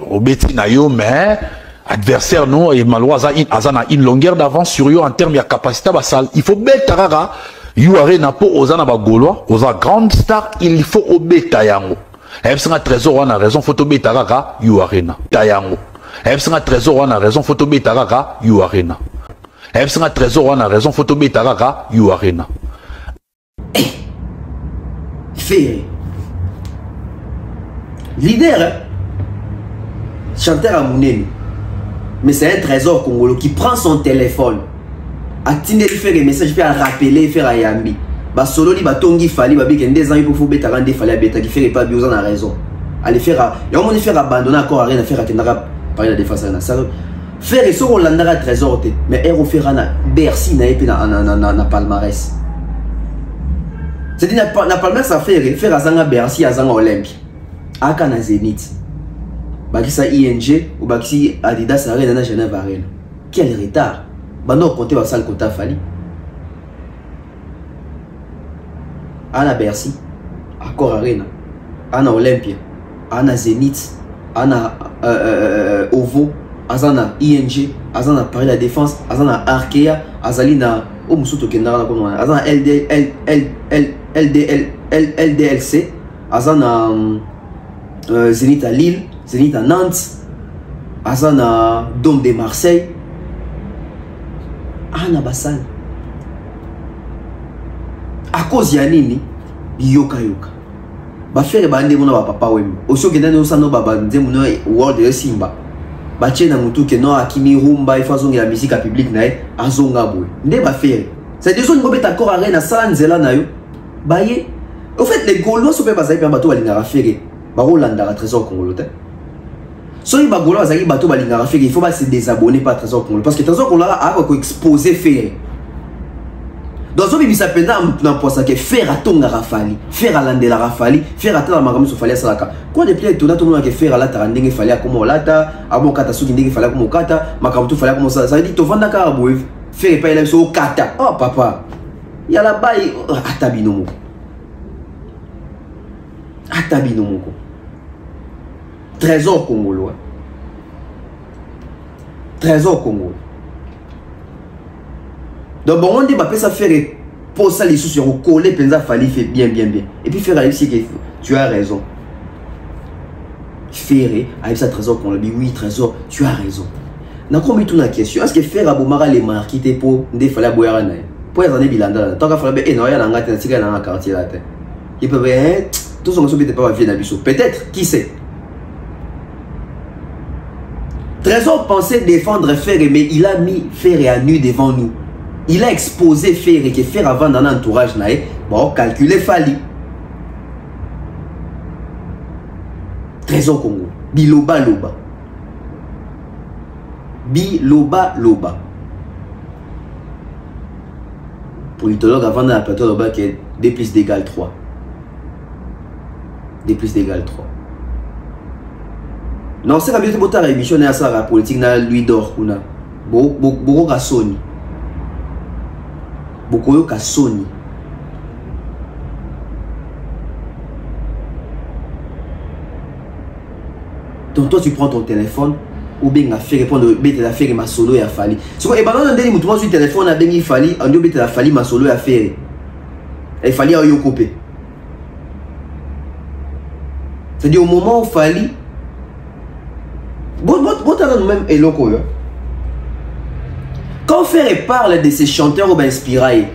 au beti na yo mais adversaire non et malheureusement azana une longueur d'avance sur yo en termes de capacité basale. Il faut beta rara You Arena pour Ozana Bagolois, aux grande star, il faut obéta yango. Et c'est un trésor, on a raison, faut obéta gaga, You Arena. Tayango. Et c'est un trésor, on a raison, faut obéta gaga, You Arena. Et c'est un trésor, on a raison, faut obéta gaga, You Arena. Ferré. Leader, hein? Chanteur à Mouneni. Mais c'est un trésor congolais qui prend son téléphone. Attendez, il fait des messages, il fait rappeler, il fait à Yambi. Bah solo li ba tongi fali ba bik des ans il faut beta rendre fali beta qui fait pas bien, on a raison. Allez faire et on faire abandonner encore rien à faire à tenir parler de défense na ça. Faire ce qu'on landara trésor mais héros faire na Bercy na epi na palmarès. C'est dit na palmarès ça faire à zanga Bercy à zanga Olympia. Aka na Zénith. Bakisa ING ou Bakisi Adidas Arena na Genève Arena. Quel retard. Bando compter va salle kota fali. Ana Bercy, Accor Arena, Ana Olympia, Ana Zénith, Ana Ovo, Azana ING, Azana Paris la Défense, Azana Arkea, Azalina Omusuto Kendara, Azana LDLC, Azana Zénith à Lille, Zénith à Nantes, Azana Dôme de Marseille, Ana Bassal. À cause de Yanini, yoka yoka. Ba faire bande mona ba papa wem. Oso kenda no sano baba nze mona world de Simba. Ba chena mutu ke no akimi rumba ifazonga la musique publique nae azonga boy. Nde ba faire. C'est des zones ngobeta encore arena sala nzela na yo. Ba ye. Au fait les Gaulois so pe bazai pe bato balinga faire. Ba Rolanda trésor congolais. So i ba Gaulois bazai bato balinga faire, il faut pas se désabonner par trésor congolais parce que trésor congolais a ko exposer faire. Dans ce bibisa penda na posa ke faire à tonga rafali, faire à landela rafali, faire à tala magamu so fali salaka. Quoi depuis tout na tout monde ke faire à la tarandenge fali à comme lata, abo kata suki ndenge fali comme kata, makamu tu fali comme ça. Ça veut dire to vanda ka boev, faire pas il so kata. Oh papa. Ya la bail atabino moko. Atabino moko. Trésor congolais. Trésor congolais. Donc bon on dit bah ça faire pour ça les sous sur coller penza fali fait bien et puis faire avec que tu as raison faire avec ça trésor qu'on dit oui trésor tu as raison n'a pas mis tout la question est-ce que faire abomara les marquer pour des fala boyara na pour les années bilanda tant qu'à faire et non ya ngata na tika na quartier là il peut tout son so pas vie na biso peut-être qui sait. Trésor pensait défendre faire mais il a mis faire à nu devant nous. Il a exposé faire et que faire avant dans l'entourage, bon, calculer Fali. Trésor Congo. Biloba Loba. Biloba Loba. Politologue avant dans la plateau Loba qui est 2 plus d'égale 3. 2 plus d'égale 3. Non, c'est la vérité de la émission de la politique, lui d'or. Beaucoup à Sony. Beaucoup à Sony. Donc toi tu prends ton téléphone ou bien à faire répondre bête la faire ma solo et à Fali. C'est quoi et pendant un dernier mouvement sur téléphone a bien Fali on dit bête la Fali ma solo et à faire. Et Fali a eu coupé. C'est-à-dire au moment où Fali bon t'as nous-mêmes et loco. Quand Ferré parle de ces chanteurs ou inspirés,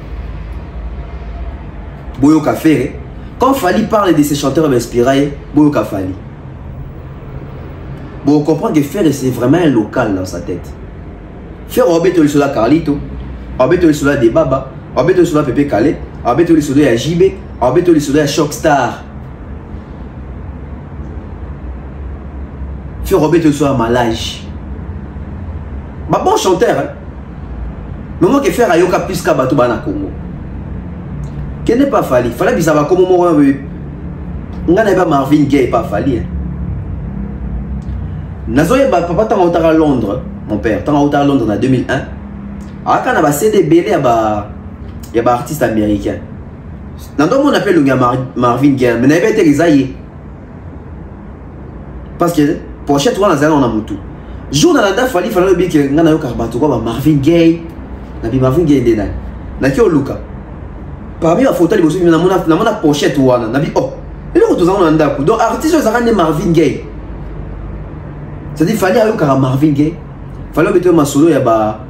Boyoka Ferré, quand Fali parle de ces chanteurs inspirés, Boyoka Fali. Bon, on comprend que Ferré c'est vraiment un local dans sa tête. Ferré, on va sur la Carlito, on va sur la Debaba, on va sur la Pepe Calais, on va sur la JB, on va sur la Shockstar. Ferré, on va sur la Malage. Bah bon chanteur, hein. Mais moi qui faire ayoka plus qu'à bateau bana Congo. Qu'elle n'est pas Fali. Fallait bien savoir comment moi on n'a pas Marvin Gaye pas Fali. Nazoye papa tant à Londres, mon père tant à Londres en 2001. Ah quand on a CD belé y a ba artiste américain. Dans le monde on appelle le Marvin Gaye mais n'avait été exaillé. Parce que pour chaque fois on a mutu. Jour dans la date Fali fallait bien que on a eu bateau quoi Marvin Gaye. Nabi Marvin Gaye Denan. Nakio Luka. parmi la photo liboso na mona pochette wana na bi oh et le retour en ndako donc artiste ça ne Marvin Gaye ça dit fallait ayo ka Marvin Gaye fallait mettre ma solo ya ba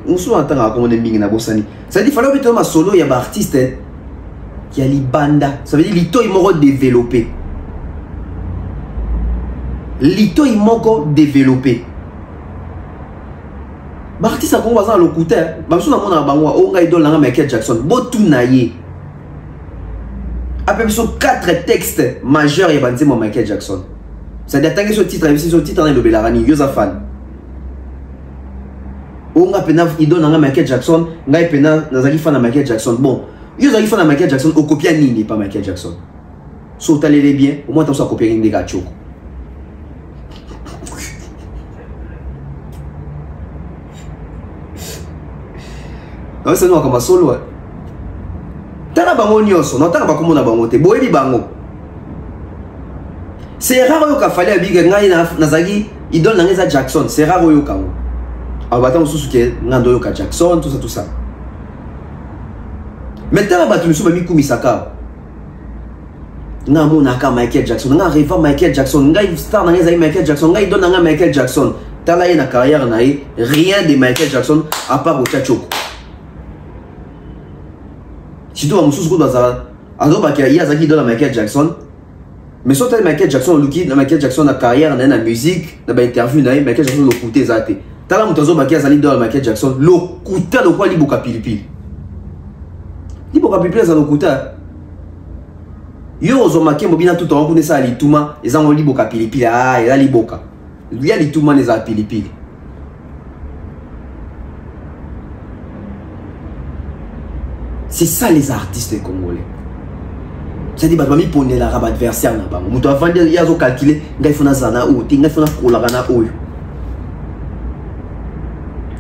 on se entend comme on est mingi na bosani ça dit fallait mettre ma solo ya ba artiste qui a libanda ça veut dire lito il moko développé lito il moko développé l'artiste a commencé à l'écouter. Bamsou na mona bangwa o nga idol na Michael Jackson. Botu na ye. Après sur 4 textes majeurs et bandé Michael Jackson. Ça dit tangi ce titre, ce titre na lobela rani yoza fan. O nga pena idol na Michael Jackson, nga pena nazaki fan na Michael Jackson. Bon, yoza fan na Michael Jackson o copia nini pas Michael Jackson. So talele bien, au moins tu as copié une des gachos. C'est nous comme solo. Tala bango nyoso, non tala bakomo na bango te. Boyebi bango. C'est rare yo ka fallait biga ngai na zagi idol na ngeza Jackson. C'est rare yo ka. Abata mususu ke ngando yo ka Jackson tout ça. Mais tala batu mususu ba mikumi saka. Nga mona ka Michael Jackson, nga rêve Michael Jackson, ngai star na ngeza Michael Jackson, ngai idol na Michael Jackson. Tala ye na carrière na ye, rien de Michael Jackson à part au Tchachoko. Si tu as un sous-groupe dans il y a Zaki dans Michael Jackson. Mais si tu as Michael Jackson, Michael Jackson a carrière, dans la musique, dans l'interview, Michael Jackson l'a coûté zate. Tu as là dans Michael Jackson, l'a coûté de quoi libo kapilipi. Libo kapilipi, ça l'a coûté. Yo, ils ont marqué, mobile tout en connaissant à l'itouma, ils ont libo kapilipi, ah, il a liboka. Il y a l'itouma, les a pilipi. C'est ça les artistes congolais. C'est-à-dire que je vais la rabat adversaire. Je vais calculer, je vais faire zana ou je vais faire kolagana ou.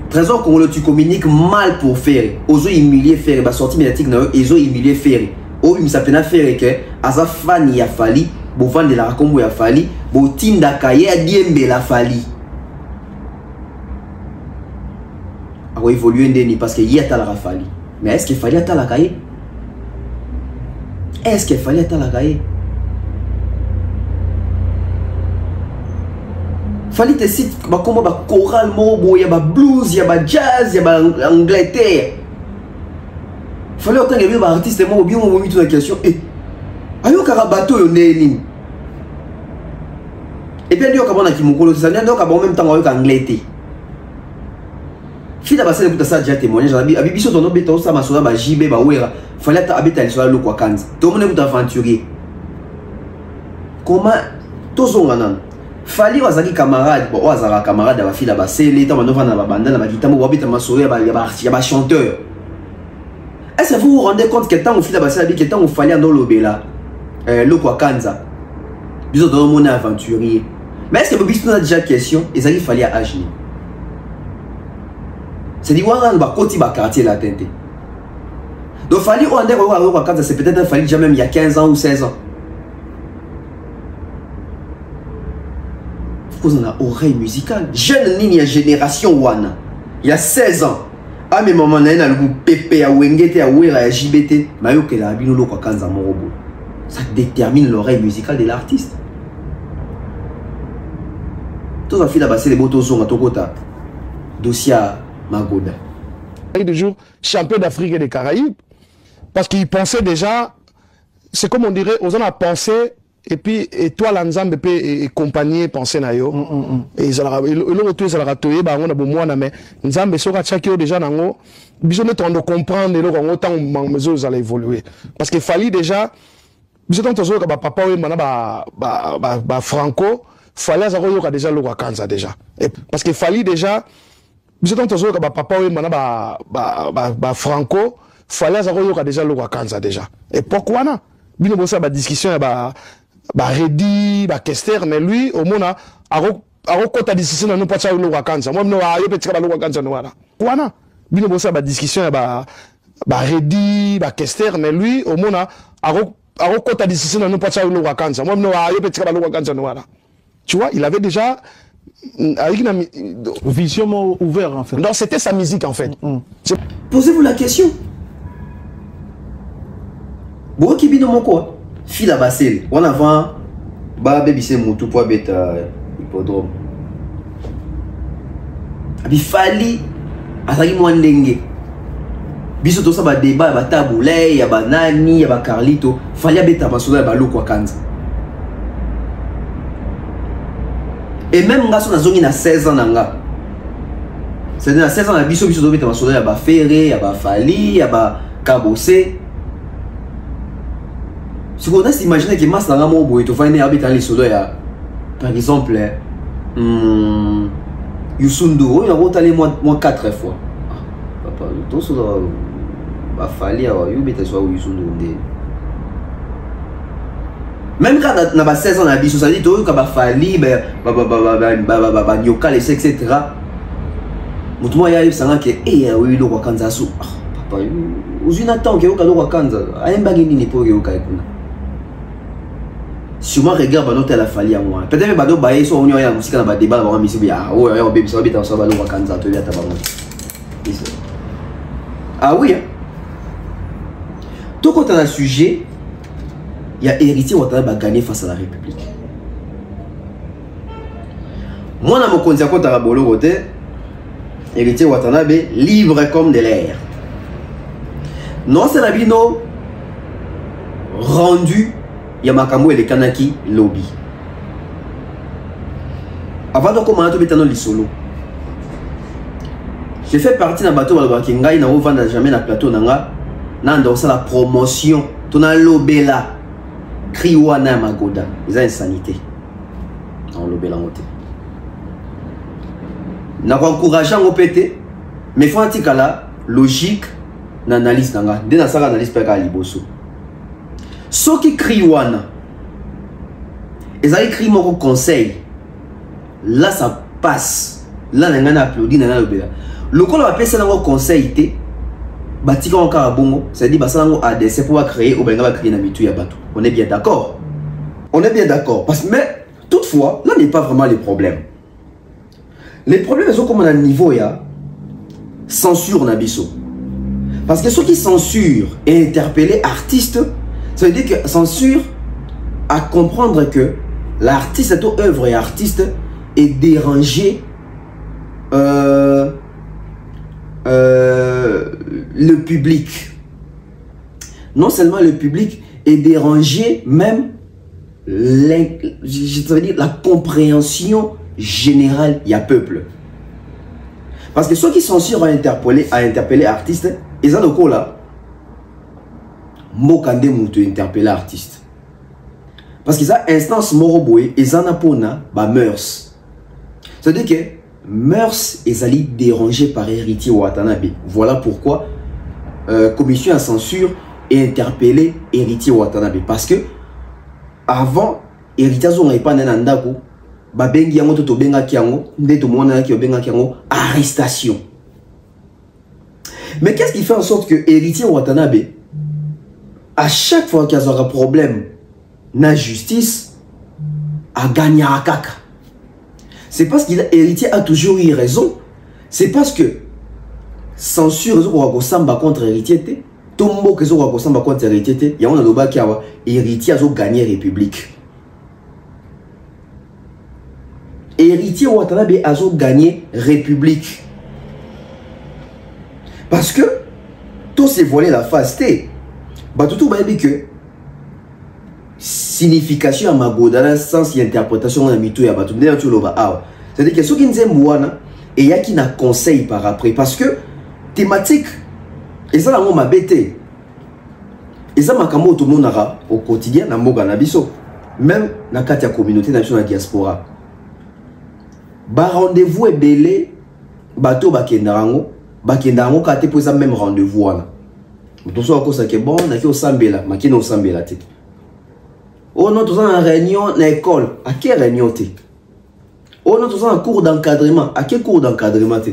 Trésor congolais, tu communiques mal pour faire. Ozo humilier faire, ba sortie médiatique na ezo humilier faire. O il s'appelle faire que aza fan ya fali, bo vendre la rakombo ya fali, bo tinda kaye diembe la fali. A évoluer ndeni parce que y a ta la fali. Mais est-ce qu'il fallait attendre la cahier? Est-ce qu'il fallait attendre la cahier? Fallait te citer comment ba choral mobo, il y a ba blues, il y a ba jazz, il y a ba Angleterre. Fallait autant que ba artiste mobo bien on mis toute la question et ayo karabato yo neni. Et bien dio kabona ki mukolo ça dio kabona même temps ayo ka Angleterre. Fille d'abord c'est ça déjà témoignage abi biso tono beto ça masola ba JB ba wera fallait habiter sur le kwa kanza tout le monde est aventurier comment tozonga nan fallait wazaki camarade bon wazaka camarade ba fille d'abord c'est l'état manova na ba banda na ba gitamo wabita masola ya ba chanteur. Est-ce que vous vous rendez compte que tant au fille d'abord c'est que tant au fallait dans l'obela le kwa kanza biso tono monde aventurier mais est-ce que biso na déjà question et ça il fallait agir. C'est dit qu'on va côté bas quartier la tente. Donc fallait on dire c'est peut-être fallait déjà même il y a 15 ans ou 16 ans. Vous avez une oreille musicale. Jeune ligne génération wana. Il y a 16 ans. Ah mais maman na le pépé à wengete à wera à JBT. Mayo que la binolo kwa kanza morobo. Ça détermine l'oreille musicale de l'artiste. Tous en fil à passer les motos sont à Tokota. Dossier Magoda. De jour champion d'Afrique et des Caraïbes parce qu'il pensait déjà, c'est comme on dirait, aux gens à penser et puis et toi l'ensemble et compagnie penser na yo et ils ont le retour ils ont ratoyé bah on a beau na mais nzambe soka chakio déjà nango besoin de temps de comprendre et le temps mesure ils allaient évoluer parce qu'il fallait déjà besoin de temps que papa oui mana ba franco fallait avoir déjà le Kanza déjà et parce qu'il fallait déjà vous êtes entendu que papa oui mana ba franco fallait avoir déjà le Kanza déjà et pourquoi na bino bossa ba discussion ba Redi ba Kester mais lui au moins a kota discussion na pas le Kanza moi no ayo petit ba le Kanza no wana quoi na bino bossa ba discussion ba Redi ba Kester mais lui au moins a kota discussion na pas le Kanza moi no ayo petit ba le Kanza no wana tu vois il avait déjà avec une vision ouverte en fait. Non, c'était sa musique en fait. Posez-vous la question. Bon qui bino moko fila basel on avant ba bébé mutu pour beta hippodrome abi fali azali mwandenge biso to sa ba débat ba tabule ya ba nani ya ba Carlito fali beta masolo ya ba loko kanza et même ngaso nazongi na 16 ans nanga c'est na 16 ans na biso to beta masolo ya ba Ferré ya ba Fali ya ba Kabose. Si on a s'imaginer que Mas Nanga Mobo est au final habitant les solos, par exemple, Youssundou, il a rotalé moi 4 fois. Papa, tout ça va falloir Youbeta soit Youssundou. Même quand on a 16 ans, on a dit, ça dit, tout va falloir, Nyoka, etc. Mutumo ya hivi sana que oui lo kwa kanza su papa uzina tanke yo kalo kwa kanza ayemba nini po yo kai kuna sûrement regarde ba note la fali à moi peut-être ba do ba yeso onyo ya musika na ba débat ba misi ya oh ya baby so bita so ba lo kwa kanza to ya tabango ah oui hein? Tout quand on a sujet il y a héritier Ouattara va gagner face à la République. Moi na mo konzi ko tara bolo côté héritier Watanabe libre comme de l'air. Non, c'est la bino rendu Yamakambo et le Kanaki lobby. Avant de commencer à les solo, j'ai fait partie d'un bateau à Kingai, n'a pas jamais na plateau nanga, n'a pas la promotion, ton a lobé là, Kriwana Magoda, ils ont insanité. On lobé là côté. N'a pas encouragé à péter, mais faut un petit cas là, logique, n'analyse nanga, dès la salle analyse pas qu'à liboso. Ce qui crie wana, ils ont écrit mon conseil, là ça passe, là n'anga applaudi, n'anga lobela. Le col va passer dans le conseil té, bâti comme un carabongo, c'est-à-dire bah ça dans ADC pour créer ou bien va créer une habitude à bateau. On est bien d'accord. On est bien d'accord, parce que mais toutefois, là n'est pas vraiment le problème. Les problèmes sont comme à un niveau ya censure nabiso. Parce que ceux qui censurent et interpellent artistes, ça veut dire que censure à comprendre que l'artiste est toute œuvre et artiste est dérangé le public. Non seulement le public est dérangé, même je veux dire la compréhension général, il y a peuple. Parce que ceux qui sont sûrs à interpeller artistes, ils ont le coup là. Mokande moutou interpeller artiste. Parce qu'ils ont instance moroboué, ils en ont pour mœurs. C'est-à-dire que mœurs, ils allaient déranger par héritier Watanabe. Voilà pourquoi commission à censure et interpeller héritier Watanabe. Parce que avant, héritier n'avait pas nanandako. Babengi yango to benga kiango ndeto mona ki benga kiango arrestation. Mais qu'est-ce qui fait en sorte que héritier Watanabe à chaque fois qu'il y a un problème na justice a gagné à kaka? C'est parce qu'il héritier a toujours eu raison. C'est parce que censure zo ko samba contre héritier té tombo que zo ko samba contre héritier té ya on a loba ki awa héritier a zo gagner république. Héritier Watanabe a gagné République. Parce que tout s'est volé la face. Tout dit que signification à Magoda, dans le sens d'interprétation à Mitou et à Batou. C'est-à-dire que ceux qui nous aiment, et il y a qui n'a conseil par après. Parce que thématique, et ça, on m'a bêté. Et ça, m'a tout le monde au quotidien, dans le biso. Même dans la communauté nationale diaspora. Ba rendez-vous est belé, bateau bakendarango kate pour ça même rendez-vous là. Tout ça cause que bon, na ki osambela, makina osambela te. Oh non, tout ça en réunion na école, à quelle réunion te? Oh non, tout ça en cours d'encadrement, à quel cours d'encadrement te?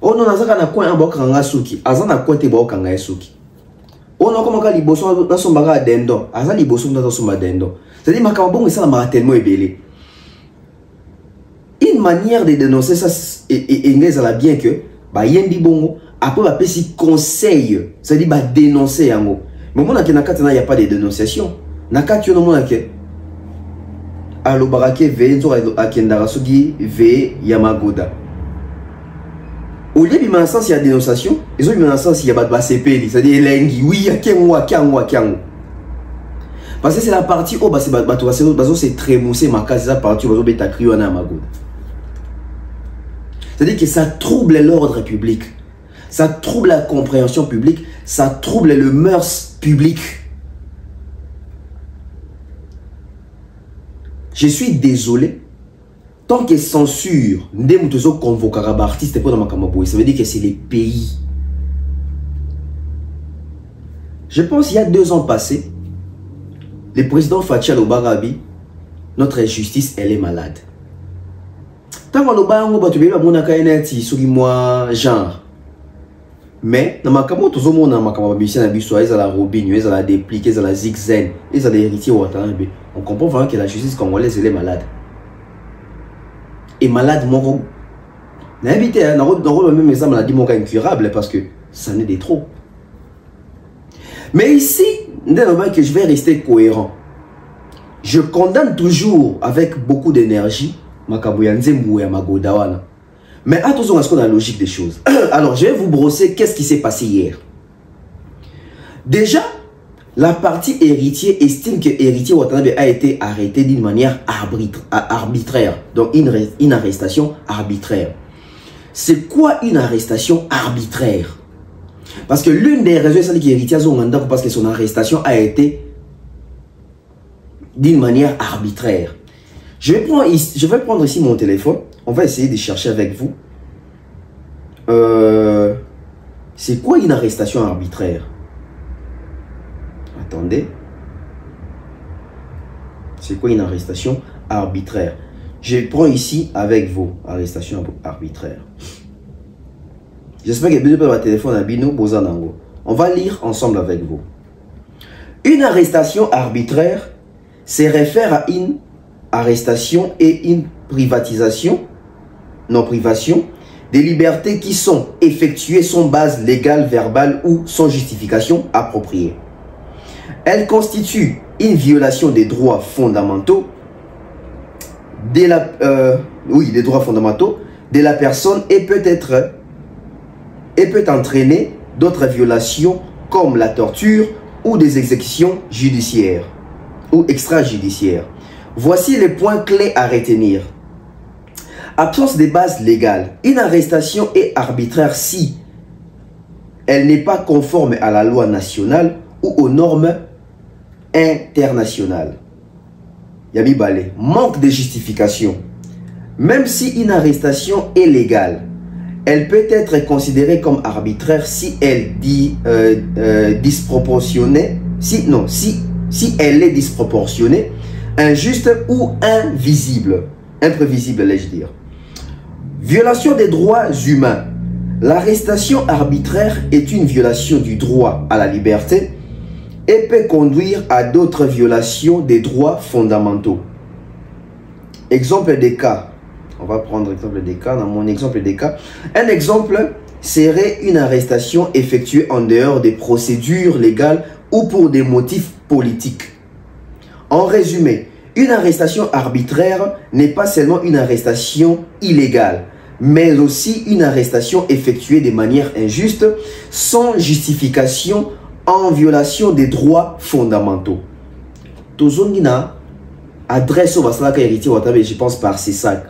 Oh non, nazaka na coin en bokanga suki, azana coin te bokanga suki. Oh non, comment ka liboso na sombaka dendo, azana liboso na somba dendo. C'est-à-dire makambo ça na tellement belé. Une manière de dénoncer ça et bien que bah yembi bongo après bah pesi conseil, c'est-à-dire bah dénoncer yango Mais moi, il n'y a pas de dénonciation. Nakati no mona ke alo barake ve nzo akendara sogi ve Yamagoda. Au lieu de sens il y a dénonciation, ils ont un sens il y a pas CP, c'est-à-dire lengi oui akenwa. Parce que c'est la partie où c'est très moussé ma case la partie où beta criona Yamagoda. C'est-à-dire que ça trouble l'ordre public. Ça trouble la compréhension publique, ça trouble le mœurs public. Je suis désolé. Tant que censure, Ndemoutozo convoquera artiste pour dans ma ça veut dire que c'est les pays. Je pense qu'il y a 2 ans passés, le président Fatia Lobarabi, notre justice, elle est malade. Tant que Lobarabi, genre. Mais, dans ma camo, tout le monde a ma camo, ils ont la robine, ils ont la déplique, ils ont la zigzag, ils ont l'héritier ou on comprend vraiment que la justice congolaise, elle est malade. Et malade, mon n'habitez, même ça maladie mon incurable parce que ça n'est des trop. Mais ici, que je vais rester cohérent. Je condamne toujours avec beaucoup d'énergie Makaboyanze Mouya Magodawana. Mais attention à ce qu'on a la logique des choses. Alors, je vais vous brosser qu'est-ce qui s'est passé hier. Déjà, la partie héritier estime que héritier Watanabe a été arrêté d'une manière arbitraire. Donc, une arrestation arbitraire. C'est quoi une arrestation arbitraire? Parce que l'une des raisons, c'est que héritier Zonganda, parce que son arrestation a été d'une manière arbitraire. Je vais prendre ici mon téléphone. On va essayer de chercher avec vous. C'est quoi une arrestation arbitraire? Attendez. C'est quoi une arrestation arbitraire? Je prends ici avec vous. Arrestation arbitraire. J'espère que vous avez votre téléphone à Bino Bozanango. On va lire ensemble avec vous. Une arrestation arbitraire se réfère à une arrestation et une privatisation, non privation, des libertés qui sont effectuées sans base légale, verbale ou sans justification appropriée. Elle constitue une violation des droits fondamentaux des droits fondamentaux de la personne et peut entraîner d'autres violations comme la torture ou des exécutions judiciaires ou extrajudiciaires. Voici les points clés à retenir. Absence de base légale. Une arrestation est arbitraire si elle n'est pas conforme à la loi nationale ou aux normes internationales. Yabi Balé. Manque de justification. Même si une arrestation est légale, elle peut être considérée comme arbitraire si elle dit disproportionnée, si elle est disproportionnée, injuste ou invisible. Imprévisible, allais-je dire. Violation des droits humains. L'arrestation arbitraire est une violation du droit à la liberté et peut conduire à d'autres violations des droits fondamentaux. Exemple des cas. On va prendre l'exemple des cas. Dans mon exemple des cas, un exemple serait une arrestation effectuée en dehors des procédures légales ou pour des motifs politiques. En résumé, une arrestation arbitraire n'est pas seulement une arrestation illégale, mais aussi une arrestation effectuée de manière injuste, sans justification, en violation des droits fondamentaux. Tozongina adresse au Basalaka héritier Watabe, je pense par ces sacs.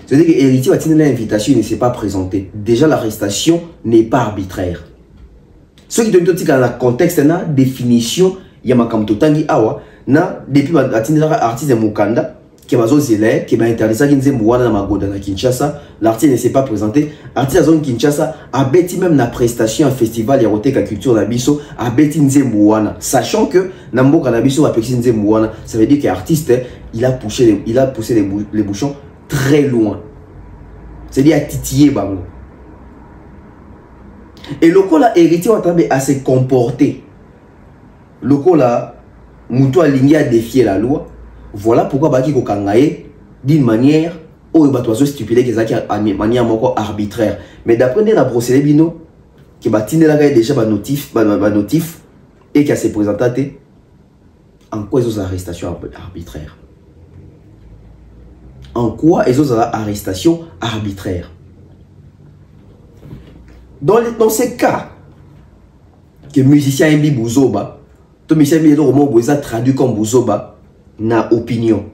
C'est-à-dire que l'héritier Watabe l'invitation ne s'est pas présenté. Déjà, l'arrestation n'est pas arbitraire. Ce qui te dit dans le contexte, la définition, il y a ma kamtotangi awa, na depuis l'artiste de Mukanda qui va zélé qui va interdire qui nzembo wana na magoda na Kinshasa, l'artiste ne s'est pas présenté. Artiste zone Kinshasa a bêti même na prestation un festival ya Roteka culture na biso a bêti nzembo wana, sachant que na mboka na biso va pexi nzembo wana, ça veut dire que l'artiste il a poussé les bouchons très loin, c'est-à-dire à titiller bango. Et le coup là héritier Watabe à se comporter, le coup là Moutou aligné à défier la loi. Voilà pourquoi Baki Kokangaye d'une manière où il va stipuler que c'est une manière arbitraire. Mais d'après la procédure bino qui va tenir la déjà notif et qui a se présenté en quoi ils ont arrestation arbitraire. En quoi ils ont arrestation arbitraire. Dans ces cas, que musicien Mbi Bouzoba, tout musicien Mbi Bouzoba traduit comme Bouzoba, n'a opinion.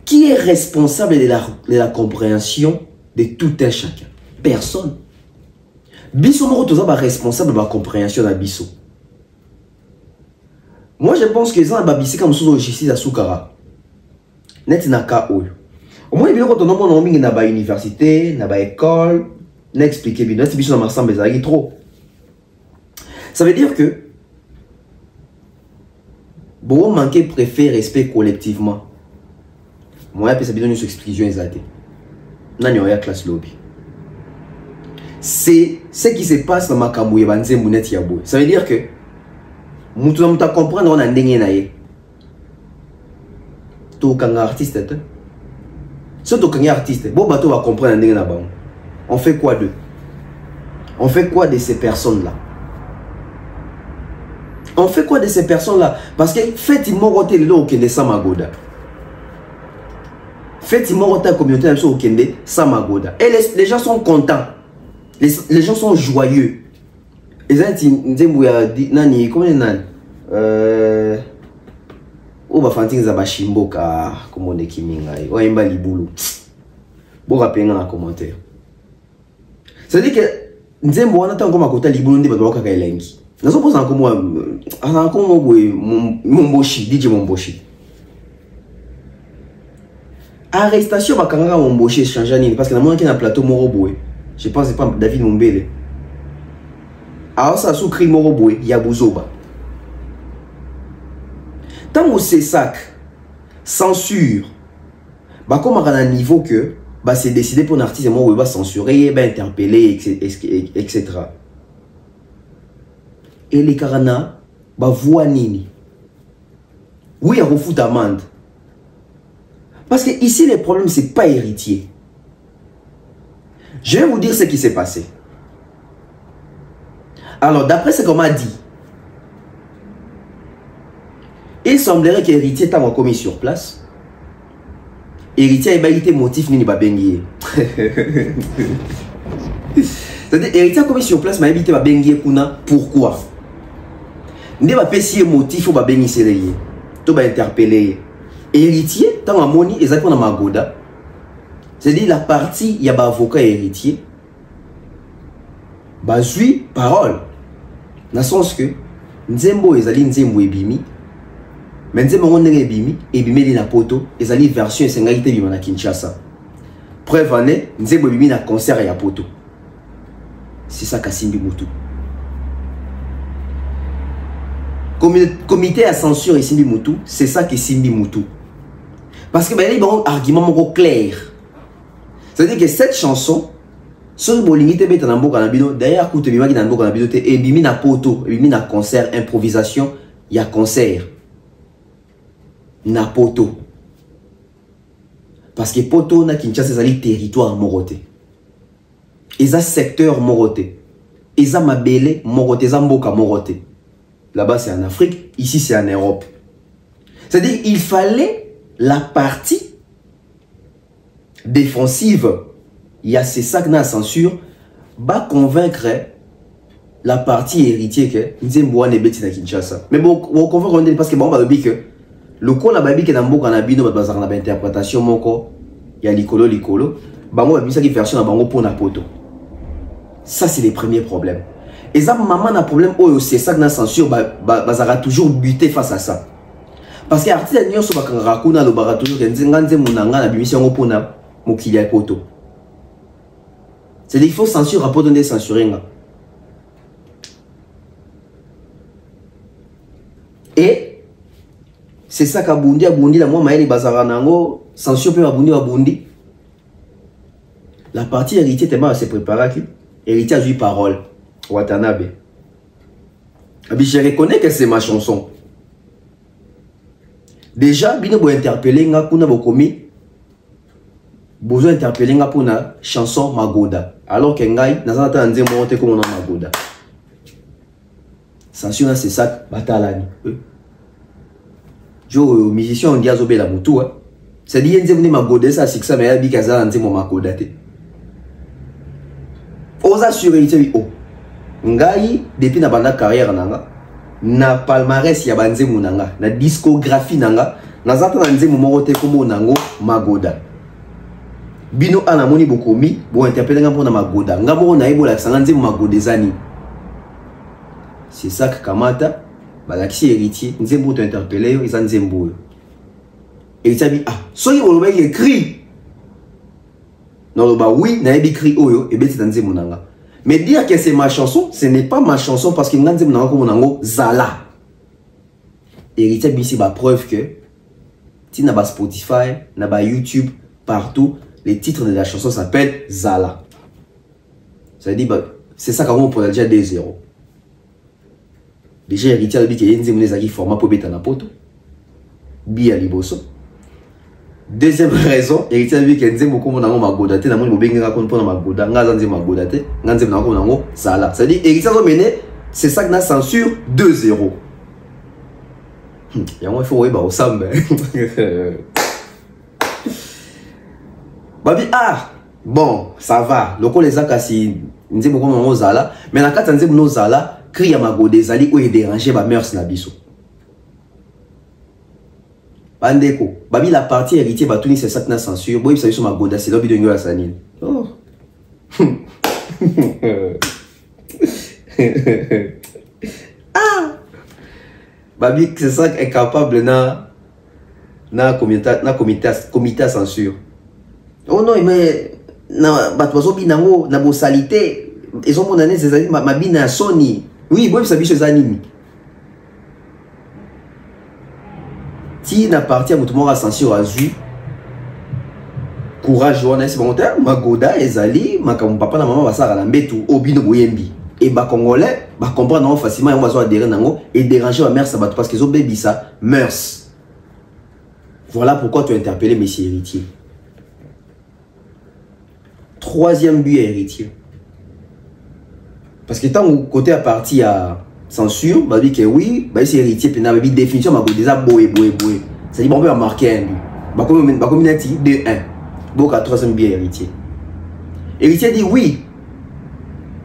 Qui est responsable de la compréhension de tout un chacun? Personne. Bisso Moro Toza responsable de la compréhension de Bisso. Moi je pense que les gens ont babissé comme sous justice à Soukara. Net na ka oyo. Au moins il y a quand on a mon na ba université, na ba école, n'expliquer bien. C'est Bisso na Marsan Bezagi trop. Ça veut dire que bon manquer préfère respect collectivement. Moi je peux une exclusion exacte. N'a pas classe lobby. C'est ce qui se passe dans ma camouille banze mounet yabo. Ça veut dire que mutu na comprendre on a ndenge na ye. To kanga artiste te. Surtout kanga artiste, bon bateau va comprendre ndenge na ba. On fait quoi d'eux? On fait quoi de ces personnes-là? On fait quoi de ces personnes-là? Parce que fait ils m'ont roté le lot au Kende Samagoda. Fait ils m'ont roté la communauté au Kende Samagoda. Et les gens sont contents. Les gens sont joyeux. Les gens disent nani comment nani oh ba fanting za bashimboka comment de kiminga o imba libulu. Bon rappelez dans commentaire. Ça dit que nzembo wana tango makota libulu ndi bato bakaka elengi. Nazo posa nko moi anako boy Momboshi DJ Momboshi. Arrestation bakanga Momboshi changer nini parce que na mona ki na plateau moro boy. Je pense que c'est pas David Mumbele. Alors ça sous crime moro boy ya Bouzoba. Tant que c'est sac censure bah comme à un niveau que bah c'est décidé pour un artiste moi va censurer, bah interpeller etc. Et les carana bah voix nini. Oui à refoutre amende. Parce que ici les problèmes c'est pas héritier. Je vais vous dire ce qui s'est passé. Alors, d'après ce qu'on m'a dit, il semblerait qu'Héritier t'a commis sur place. Héritier a été motif ni babengier. C'est-à-dire, Héritier a commis sur place, mais il a été babengier kuna. Pourquoi? Il a fait motif ou babengier sereye. Tu vas interpeller. Héritier, tant à moni, ils ont magoda. C'est-à-dire la partie, il y a un avocat héritier. Bazui parole. Dans le sens que Nzembo ezali Nzembo ebimi. Mais Nzembo on est ebimi, ebimi li na poto, ezali version esengalité bima na Kinshasa. Preuve en est, Nzembo ebimi na concert ya poto. C'est ça Kasimbi Mutu. Comité à censure et Simbi Mutu, c'est ça que Simbi Mutu. Parce que il y a un argument clair. C'est-à-dire que cette chanson, sur le limite bête dans boka nabino, d'ailleurs écoute bima qui dans boka nabino te et bimi na poto, bimi na concert improvisation, il y a concert. Na poto. Parce que poto na Kinshasa c'est le territoire moroté. Eza secteur moroté. Eza mabele moroté, eza mboka moroté. Là-bas c'est en Afrique, ici c'est en Europe. C'est-à-dire il fallait la partie défensive, il y a ces sacs de censure, va convaincre la partie héritier que Nzembo ne beti na Kinshasa. Mais bon, on convainc parce que bon, bah que le coup la babi que dans beaucoup nabino ba bazar na interprétation moko, il y a likolo, bah moi babi ça qui version na bango pour na poto. Ça c'est les premiers problèmes. Et ça maman a problème oh c'est sacs de censure bazara toujours buté face à ça. Parce que artiste nyo so bakanga rakuna lo bara toujours que Nzembo na nga na bimission pour na Mokilia poto. C'est-à-dire qu'il faut censurer rapport de censurer. Et c'est ça qu'a Bundi a Bundi la moi maëli bazaranango censure peut Bundi a Bundi. La partie héritier tellement s'est préparée qui héritier a joué parole Watanabe. Je reconnais que c'est ma chanson. Déjà bino bo interpeller nga kuna bo komi besoin d'interpeller pour la chanson Magoda. Alors que Ngai n'a pas entendu monter comme on a Magoda. censure c'est ça batalani jo musicien on dit azobe la mutu c'est dit nzemne magode ça c'est ça mais abi kaza nzemo makoda te oza surité o ngai depuis na banda carrière nanga na palmarès ya banzemu nanga na discographie nanga nazata na nzemu moko te komo nango magoda bino ana moni bokomi bo interpréter nga mpona magoda nga moko na yebo la sanga nzemu magoda ezani c'est ça que kamata balakisi héritier nzembo to interpeller yo eza nzembo yo héritier bi ah soki oloba écrit non bah oui na yebi écrit oyo et beti nzembo nanga. Mais dire que c'est ma chanson, ce n'est pas ma chanson parce que nous Zala. Héritier Bissi va preuve que si na Spotify, na YouTube, partout, les titres de la chanson s'appellent Zala. Ça dit c'est ça qu'on peut déjà des zéros. Déjà héritier a dit que Yenzi Mounezaki format pour bêta na poto. Bi à liboso. Deuxième raison, héritier a dit que Yenzi Moko Monango Magodate, na moni Mobenga kon pona Magoda, Ngazanzi Magodate, Nganzi Monango Monango Zala. Ça dit héritier a mené, c'est ça que na censure 2-0. Il faut voir au Sam. Babi ah bon ça va. Le coup les akasi nze moko mongo Zala, mais na kata nze mono Zala crie à Magodé zali ou déranger ba mœurs na biso. Bandeko, babi la partie héritier batuni c'est ça que na censure. Boy ça sur Magoda c'est l'obi de ngola sanine. Oh. Ah. Babi c'est ça est capable na comité à censure. Oh non mais na batwazo binango na bo salité ils ont mon année ces années ma bina Sony. Oui, boy ça biche zanimi. Si na partie à mutumo à censure azu courage on est volontaire Magoda ezali makamu papa na maman basara na mbetu obino boyembi et ba congolais ba comprendre facilement on va adhérer nango et déranger ma mère ça parce qu'ils ont baby ça mœurs. Voilà pourquoi tu as interpellé monsieur héritier. Troisième but héritier. Parce que tant au côté à partie à censure, bah dit que oui, bah c'est héritier, puis n'a pas définition, bah déjà boé. Ça dit bon on peut marquer un but. Bah comme il a dit 2-1. Donc à troisième but héritier. Héritier dit oui.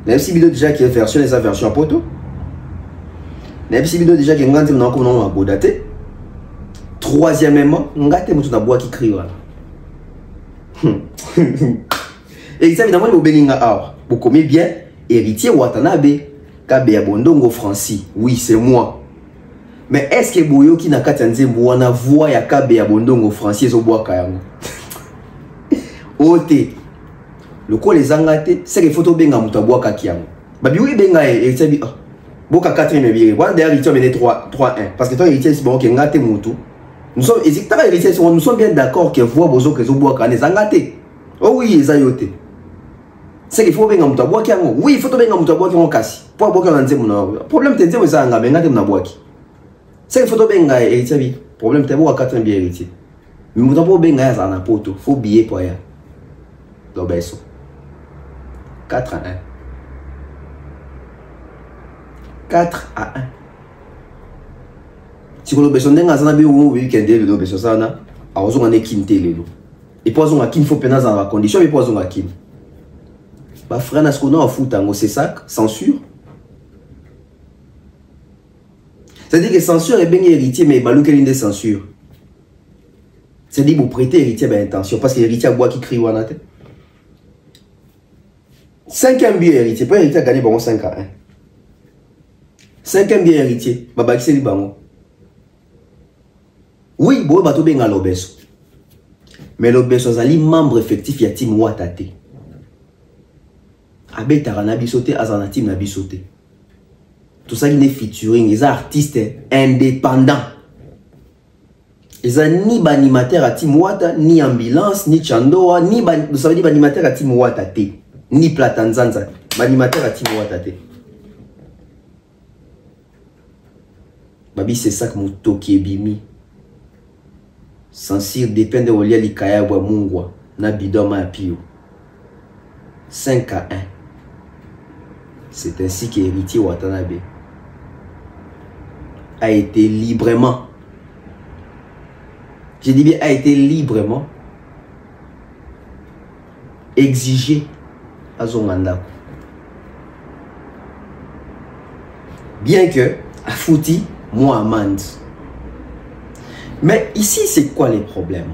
Même si vidéo déjà qui est version et sa version poto. Même si vidéo déjà qui est ngante non comme non à godate. Troisièmement, ngate mutu na bois qui crie voilà. Et évidemment, il y a beaucoup bien héritier Watanabe, Kabe Bondongo Francis. Oui, c'est moi. Mais est-ce que Boyo qui n'a qu'à tenir na voix ya Kabe Bondongo Francis au bois kayango? Ote. Le quoi les angate, c'est que photo benga mutabois kakiyango. Babi oui benga héritier bi boka 4e bien. Voilà derrière héritier mené 3-1 parce que toi héritier c'est bon que ngate mutu. Nous sommes héritier nous sommes bien d'accord que voix bozo que zo bois kané angate. Oh oui, ezayote. C'est qu'il faut bien que tu bois. Oui, il faut bien que tu bois qui casse. Pour boire dans le problème c'est que ça nga benga na bois. C'est qu'il faut bien que héritier problème c'est bois 4 bien héritier. Mais mutu bois benga za na poto, faut billet pour ya. Lobeso. 4-1. 4-1. Si vous lobeso ndenga za na bi wo weekend le lobeso ça na, a ozo ngane kinte lelo. Et pour ozo ngaki faut penaza dans la condition et pour ozo ngaki. Bah frère n'a ce qu'on a en foot c'est ça censure. C'est-à-dire que censure est bien héritier mais balou quelle une censure. C'est-à-dire vous prêtez héritier ben intention parce que héritier a bois qui crie wana te. 5e bien héritier pas héritier a gagné bon 5-1. 5e bien héritier baba qui c'est bango. Oui, bon bato benga lobeso. Mais lobeso zali membre effectif ya team Watate. Abetara na bisote azana team na bisote. Tout ça qui est featuring, les artistes indépendants. Ils ont ni animateur à team Wata, ni ambulance, ni chandoa, ni vous savez ni animateur à team Watate, ni platanzanza, animateur à team Watate. Babi c'est ça que mon toki bimi. Censure dépend de Olia Likaya wa Mungwa, na bidoma apio. 5-1. C'est ainsi qu'héritier Watanabe a été librement, je dis bien a été librement exigé à son mandat. Bien que a foutu moi amende. Mais ici, c'est quoi les problèmes?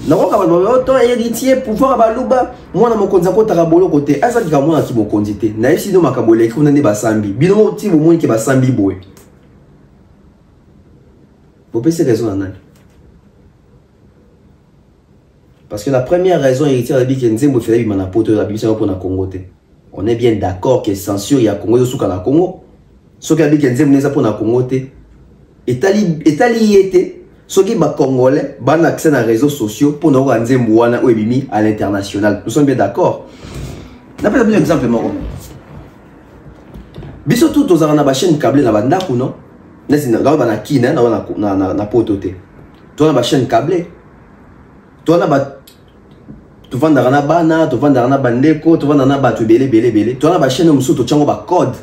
Autant héritier pouvoir baluba moi na mokonza ko tarabolo côté asa ki kamona ki mokonzi te na isi no makabole ki unande basambi bino ti bo moni ki basambi boy. Vous pensez raison en nani? Parce que la première raison héritière de Biki Nzembo fait la mana poto la biso pour na Congo te. On est bien d'accord que censure ya Congo sous la Congo. Ce que Biki Nzembo neza pour na Congo te. Etali yete soki ba Congolais ban accès na réseaux sociaux pour nous rendre Nzembo ou ebimi à l'international. Nous sommes bien d'accord. N'a pas un exemple moko. Biso tout aux na ba chaîne câblée na banda ku non. Nesi na ba na kina na poto te. Toi na ba chaîne câblée. Toi na ba tu vends na bana, tu vends na bandeko, tu vends na ba tu belé. Toi na ba chaîne musu to chango ba code.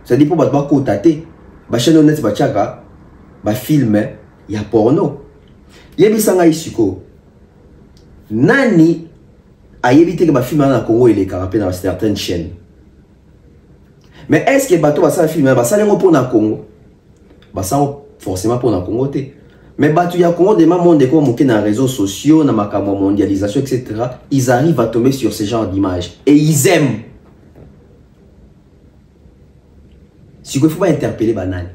Ça dit pour ba ko tate. Ba chaîne net ba chaka ba film ya porno. Yebisanga isiko. Nani a évité que ba film na Congo il est carapé dans certaines chaînes. Mais est-ce que bato ba ça film ba ça lengo pour na Congo? Ba ça forcément pour na Congo te. Mais bato ya Congo de monde ko moké na réseaux sociaux na makamo mondialisation etc. Ils arrivent à tomber sur ce genre d'images et ils aiment. Si il faut pas interpeller banane.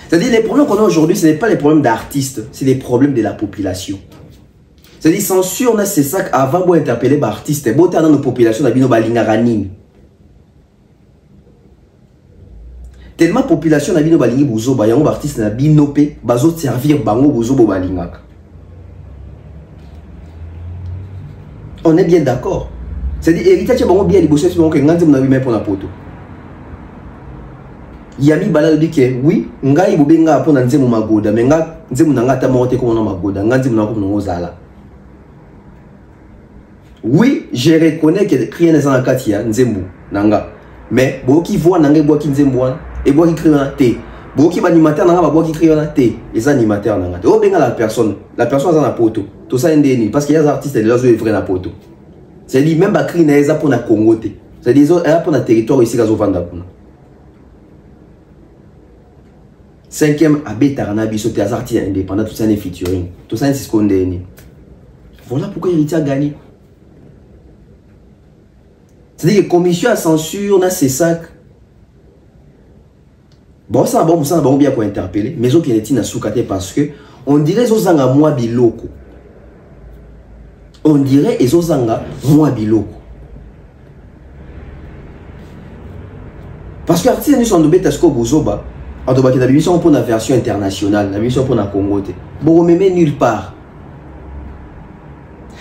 C'est-à-dire les problèmes qu'on a aujourd'hui, ce n'est pas les problèmes d'artistes, c'est les problèmes de la population. C'est-à-dire censure, c'est ça qu'avant de interpeller les artistes, bon dans nos populations, on a balingaranine. Tellement population na bino balingi buzo ba yango artiste na binopé bazo servir bango buzo bo balingaka. On est bien d'accord. C'est-à-dire héritage bango bien liboso fi bango que ngandi mona bima pour na poto. Yami bala dit que oui, ngai bobenga pour na nzemu magoda, mais nga nzemu na ngata mote ko na magoda, ngandi mona ko no zala. Oui, je reconnais que rien n'est en katia nzemu nanga. Mais boki voit nanga boki nzemu et boki kriona te. Boki animateur nanga ba boki kriona te. Les animateurs nanga. O benga la personne dans la poto. Tout ça ndeni parce qu'il y a des artistes qui sont vrais na poto. C'est dit même ba krina eza pour na Congo te. C'est dit eza pour na territoire ici gazo vanda kuna. Cinquième abeta rana biso te artistes indépendants tout ça n'est featuring. Tout ça c'est ce qu'on ndeni. Voilà pourquoi Héritier a gagné. C'est-à-dire que la commission à censure, on a ces sacs. Bon, ça va bien pour interpeller. Mais on qui na soukate parce que on dirait que zanga moi biloko. On dirait que zanga moi biloko. Parce que les artistes sont de Betasko Bozoba. On doit la mission pour la version internationale, la mission pour la Congo. Bon, mais nulle part.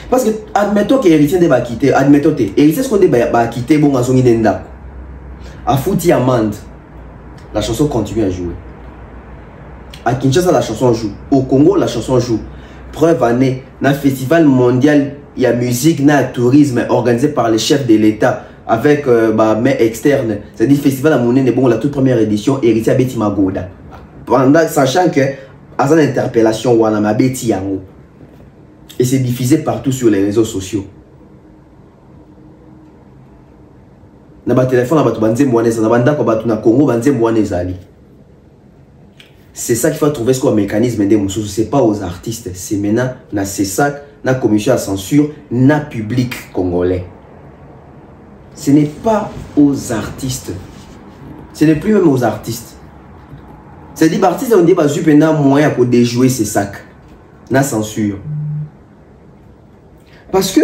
Parce que, admettons que l'héritier va quitter, admettons que l'héritier va quitter, bon, à son idenda. À Fouti Amande, la chanson continue à jouer. À Kinshasa, la chanson joue. Au Congo, la chanson joue. Preuve année, dans le festival mondial, il y a musique, il y a tourisme organisé par les chefs de l'État avec main externe. C'est-à-dire, le festival à Monnaie, bon, la toute première édition, héritier à Betty Magoda. Pendant, sachant que, à cette interpellation, on a Betty Yango. Et c'est diffusé partout sur les réseaux sociaux. C'est ça qu'il faut trouver ce mécanisme de ce n'est pas aux artistes, c'est maintenant c'est ça la commission à censure na public congolais. Ce n'est pas aux artistes. Ce n'est plus même aux artistes. C'est-à-dire que les artistes ont dit que les moyen pour déjouer ces sacs. Na censure. Parce que,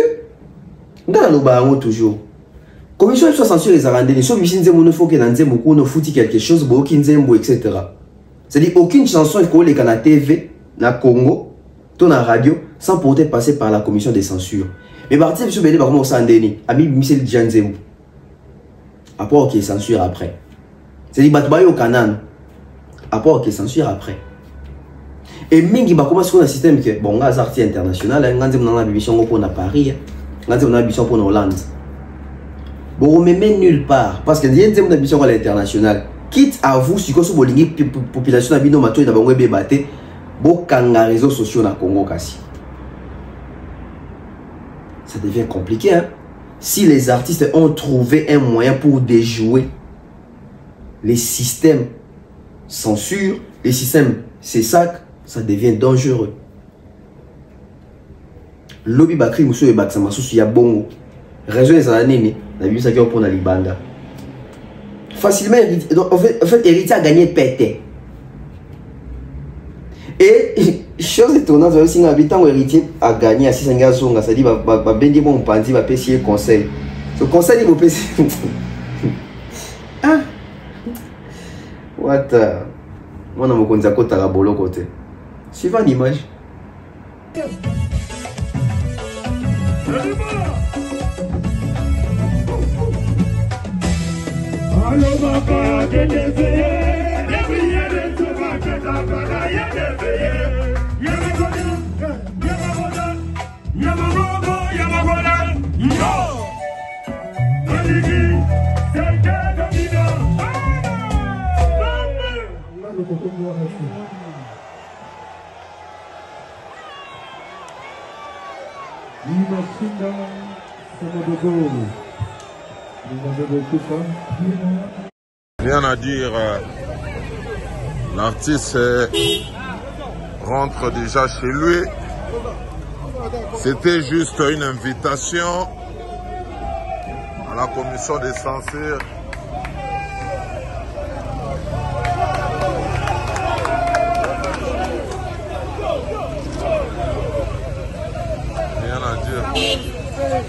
dans le baron toujours, commission soit censure les arrandés, soit il faut que nous fouti quelque chose, etc. C'est-à-dire aucune chanson il faut les canaux TV, la Congo, ton la radio, sans pourtant passer par la commission de censure. Mais parti sur Bédé, par contre, on s'en Ami Michel Djanzemou. Après, ok, censure après. C'est-à-dire Batbayo Kanan. Après, ok, censure après. Et mingi ba comment sur un système que bon gars artistes international ngandi mona bibition pour na Paris ngandi mona bibition pour na Hollande bon mais nulle part parce que ngandi mona bibition à l'international quitte à vous, si vous avez une population qui est en réseaux sociaux na Congo kasi. Ça devient compliqué. Hein? Si les artistes ont trouvé un moyen pour déjouer les systèmes censure, les systèmes CESAC, ça devient dangereux. Lobby Bakri Moussou et Baksama Soussou ya bongo. Raison des années, la vie ça qui est pour la Libanda. Facilement, donc, en fait, Héritier a gagné pété. Et chose étonnante, c'est aussi un habitant où Héritier a gagné à 600 zonga, ça dit va bien bon pandi va payer conseil. Ce conseil il va payer. Ah. What? Moi on me connaît à côté à la bolo côté. Suivant l'image. Rien à dire, l'artiste rentre déjà chez lui. C'était juste une invitation à la commission des censures. Rien à dire. Voilà.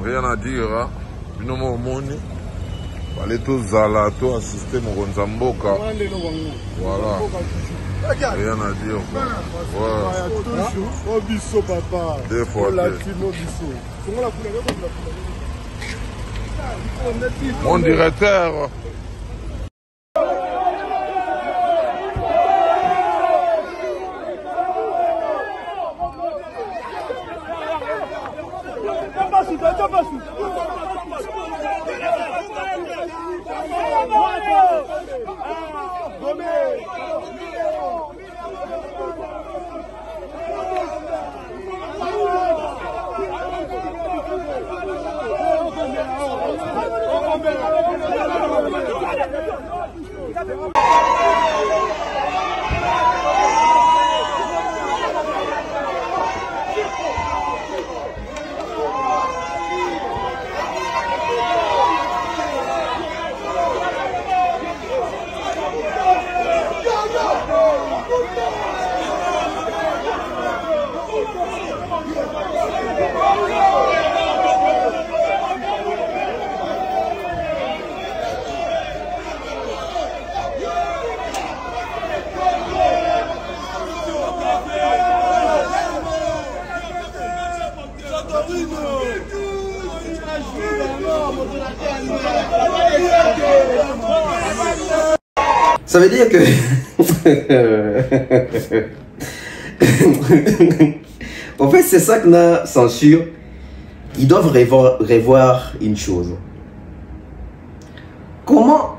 Rien à dire, hein. Nous sommes allez tous à la tout assister mon Gonzamboka. Voilà. Rien à dire. Ouais. Deux fois deux. Mon directeur. Ça veut dire que en fait c'est ça que la censure, ils doivent revoir une chose. Comment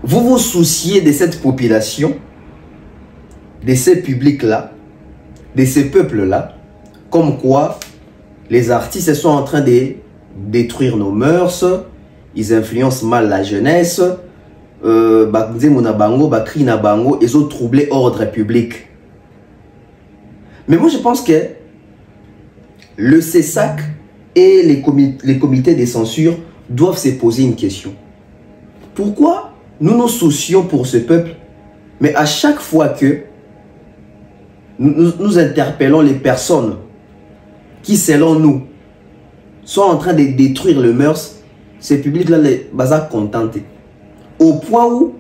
vous vous souciez de cette population, de ces publics-là, de ces peuples-là, comme quoi les artistes sont en train de détruire nos mœurs, ils influencent mal la jeunesse, ils ont troublé l'ordre public. Mais moi je pense que le CESAC et les comités de censure doivent se poser une question. Pourquoi nous nous soucions pour ce peuple, mais à chaque fois que nous interpellons les personnes qui, selon nous, sont en train de détruire le mœurs, ces publics-là, les bazar contentés. Au point où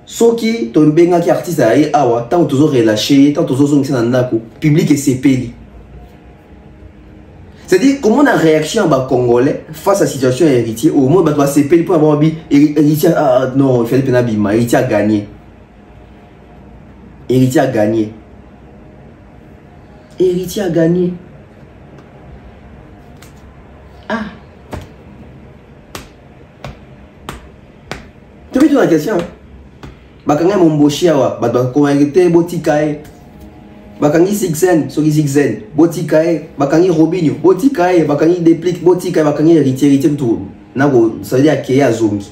soki tombenga ki artiste aye awa tant toujours relâché tant toujours zongisa na ndako public et sepeli. C'est-à-dire comment on a réaction à Congolais face à la situation héritier au moins bah sepeli pour avoir bi héritier non Philippe Nabima héritier a gagné. Héritier a gagné. Héritier a gagné. Ah. Tu veux la question? Bakanga momboshi awa, bakanga botikae. Bakangi Sixen, soki Sixen, botikae, bakangi Robinho, botikae, bakangi Déplique, botikae, bakangi héritier tout. Nako, ça veut dire qu'il y a Zongi.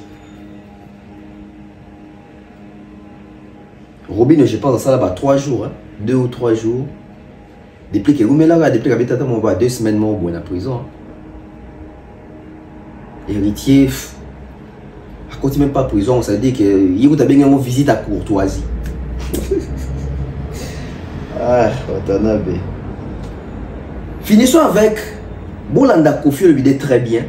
Robinho, je pense à ça là-bas 3 jours, hein? 2 ou 3 jours. Déplique, vous mettez là, Déplique habite à mon bas 2 semaines mon bon en prison. Héritier. Quand tu même pas prison, ça veut dire que il y a bien une visite à courtoisie. Ah, Watanabe. Finissons avec Bolanda Kofi le vidéo très bien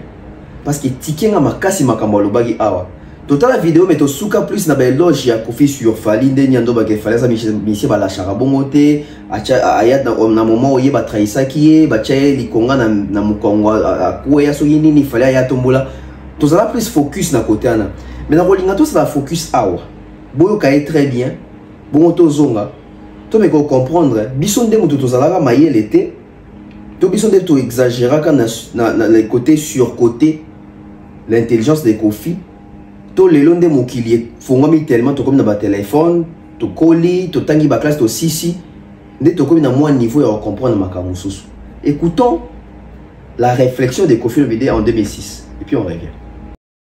parce que Tikenga makasi makambo bagi awa. Total la vidéo mais to souka plus na beloge ya Kofi sur Fali nde nyando ba ke fallait ça Michel ba la charabomote acha ayat na moment oye ba traisa kié ba chaye likonga na mukongo akwe so yini ni fallait ayat tombola. Tout ça plus focus na côté ana. Mais dans Rolingato ça va focus awa. Boyo kaye très bien. Bon to zonga. To me comprendre bison de mutu to zalaka maye l'été. To bison de to exagérer quand na les côtés sur côté l'intelligence des Kofi. To le long de mokilier fongami tellement to comme na ba téléphone, to koli, to tangi ba classe to sisi. Nde to comme na moins niveau ya comprendre makamususu. Écoutons la réflexion des Kofi Olomide en 2006 et puis on revient.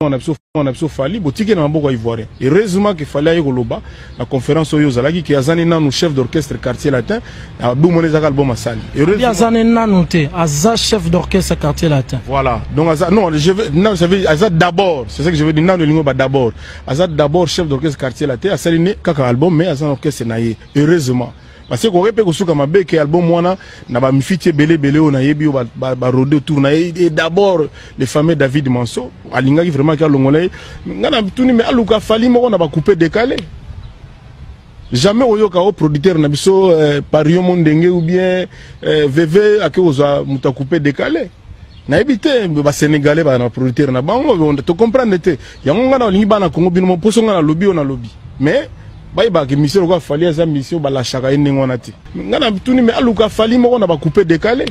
On a fallu botike na maboko ivoirien. Heureusement qu'il fallait aller koloba la conférence oyo zalaki ki azani nanu chef d'orchestre quartier latin na boumone za album asali. Heureusement azani nanu te aza chef d'orchestre quartier latin. Voilà. Donc aza non, j'avais aza d'abord, c'est ça que je veux dire nanu lingo ba d'abord. Aza d'abord chef d'orchestre quartier latin asali ne kaka album mais aza orchestre naye. Heureusement. Parce que quand on peut suka mabeke album wana na ba mifiti belé on yebi ba rodé tour na et d'abord les fameux David Manso alinga qui vraiment ka longolay ngana tuni mais aluka fali moko na ba couper décalé jamais oyoka au producteur na biso Parion Mondenge ou bien VV akeoza muta couper décalé na ebité ba sénégalais ba na producteur na bango on te comprendre te yango ngana olingi bana Congo bino poso ngana lobby on a lobby mais Baïba que mission quoi fallait sa mission bala chaka inengonati. Ngana tuni me aluka fali moko na ba couper décalé.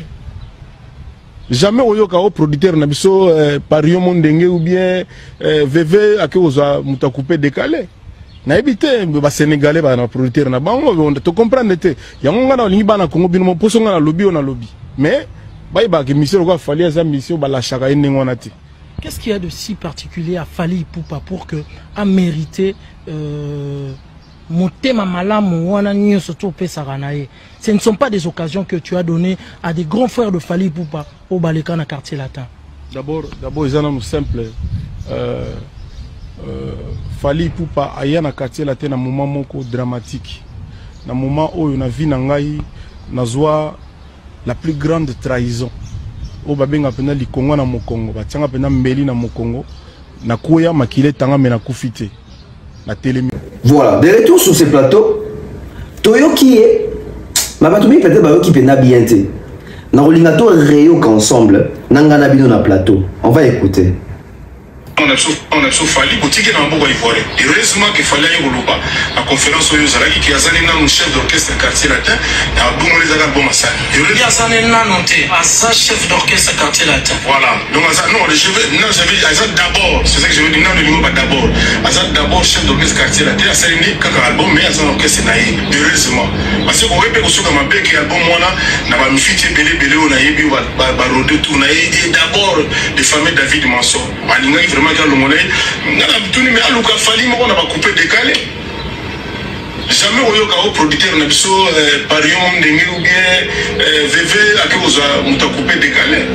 Jamais oyoka au producteur na biso Parion Mondenge ou bien VV akeoza muta couper décalé. Na ebité ba sénégalais ba na producteur na bango on te comprendre te. Yango ngana olingi bana Congo bino poso ngana lobby on a lobby. Mais baïba que mission quoi fallait sa mission bala chaka inengonati. Qu'est-ce qu'il y a de si particulier à Fally Ipupa pour que a mérité Motema malamu wana nyoso to pesa kanaye. Ce ne sont pas des occasions que tu as données à des grands frères de Fally Ipupa au Baleka na quartier latin. D'abord ils ont simple Fally Ipupa aya na quartier latin na moment moko dramatique. Na moment où na vie na ngai na zwa la plus grande trahison. O babenga pena likongo na mokongo, batianga pena mbeli na mokongo. Na koya makile tanga mena kufite. Voilà, de retour sur ce plateau, Toyo qui est, ma batumi peut-être bayo qui pena bien te. Na rolingato réyo ensemble, nangana bino na plateau. On va écouter. On a Fally boutique na maboko ivoirien. Heureusement qu'il fallait aller koloba la conférence oyo zalaki ki azani nanu chef d'orchestre quartier latin na boumone za album asali. Heureusement azani nanu te aza chef d'orchestre quartier latin. Voilà. Donc j'avais d'abord, c'est ça que je veux dire non le pas d'abord. Azan d'abord chef d'orchestre quartier latin asali ni kaka album mais azan orchestre naye. Heureusement. Parce que on peut kusuka mabeki album wana na ba mifiti belé on a yebi ba rodé tour na et d'abord les fameux David Manso. Alinga vraiment Tuni mais aluka Fally moko na ba couper décalé. Jamais oyoka au producteur na biso Parion Mondenge ou bien VV akeoza muta couper décalé.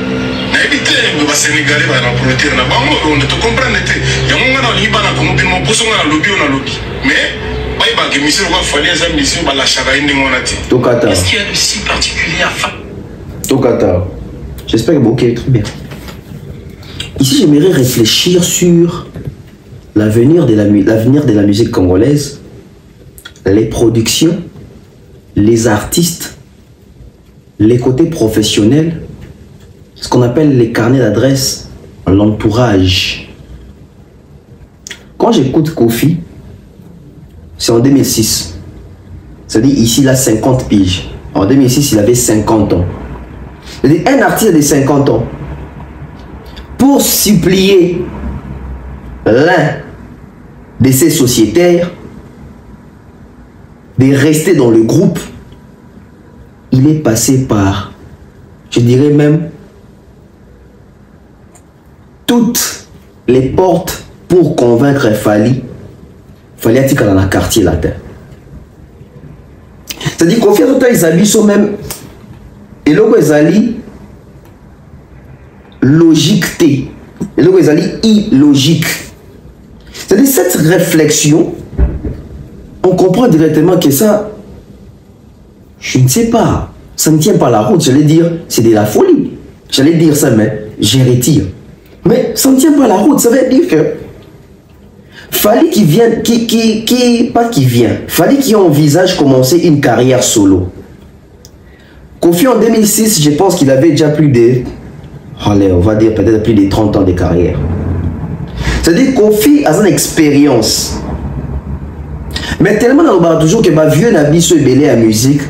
Na ebité ba sénégalais ba na producteur na bango on te comprendre te. Yango ngana olingi bana Congo bino poso ngana lobby on a lobby. Mais baïba que mission quoi fallait sa mission bala chaka inengonati. Tokata. Qu'est-ce qu'il y a de si particulier à faire? Tokata. J'espère que ok, très bien. Ici, j'aimerais réfléchir sur l'avenir de la musique congolaise les productions, les artistes, les côtés professionnels, ce qu'on appelle les carnets d'adresse, l'entourage. Quand j'écoute Kofi, c'est en 2006. C'est-à-dire ici, il a 50 piges. En 2006, il avait 50 ans. C'est-à-dire un artiste de 50 ans, pour supplier l'un de ses sociétaires de rester dans le groupe, il est passé par, je dirais même, toutes les portes pour convaincre Fally Atika dans le quartier latin. C'est-à-dire qu'on fait tout le temps, ils sont même, et là où ils allaient, logique T, et là où ils allaient, illogique. C'est-à-dire cette réflexion, on comprend directement que ça, je ne sais pas, ça ne tient pas la route. J'allais dire, c'est de la folie. J'allais dire ça, mais je retire. Mais ça ne tient pas la route. Ça veut dire que Fally qui vient, Fally qui envisage commencer une carrière solo. Kofi en 2006, je pense qu'il avait déjà plus de, allez, on va dire peut-être plus de 30 ans de carrière. C'est-à-dire Kofi a une expérience. Mais tellement on a toujours que ma vieux nabi se belé à musique.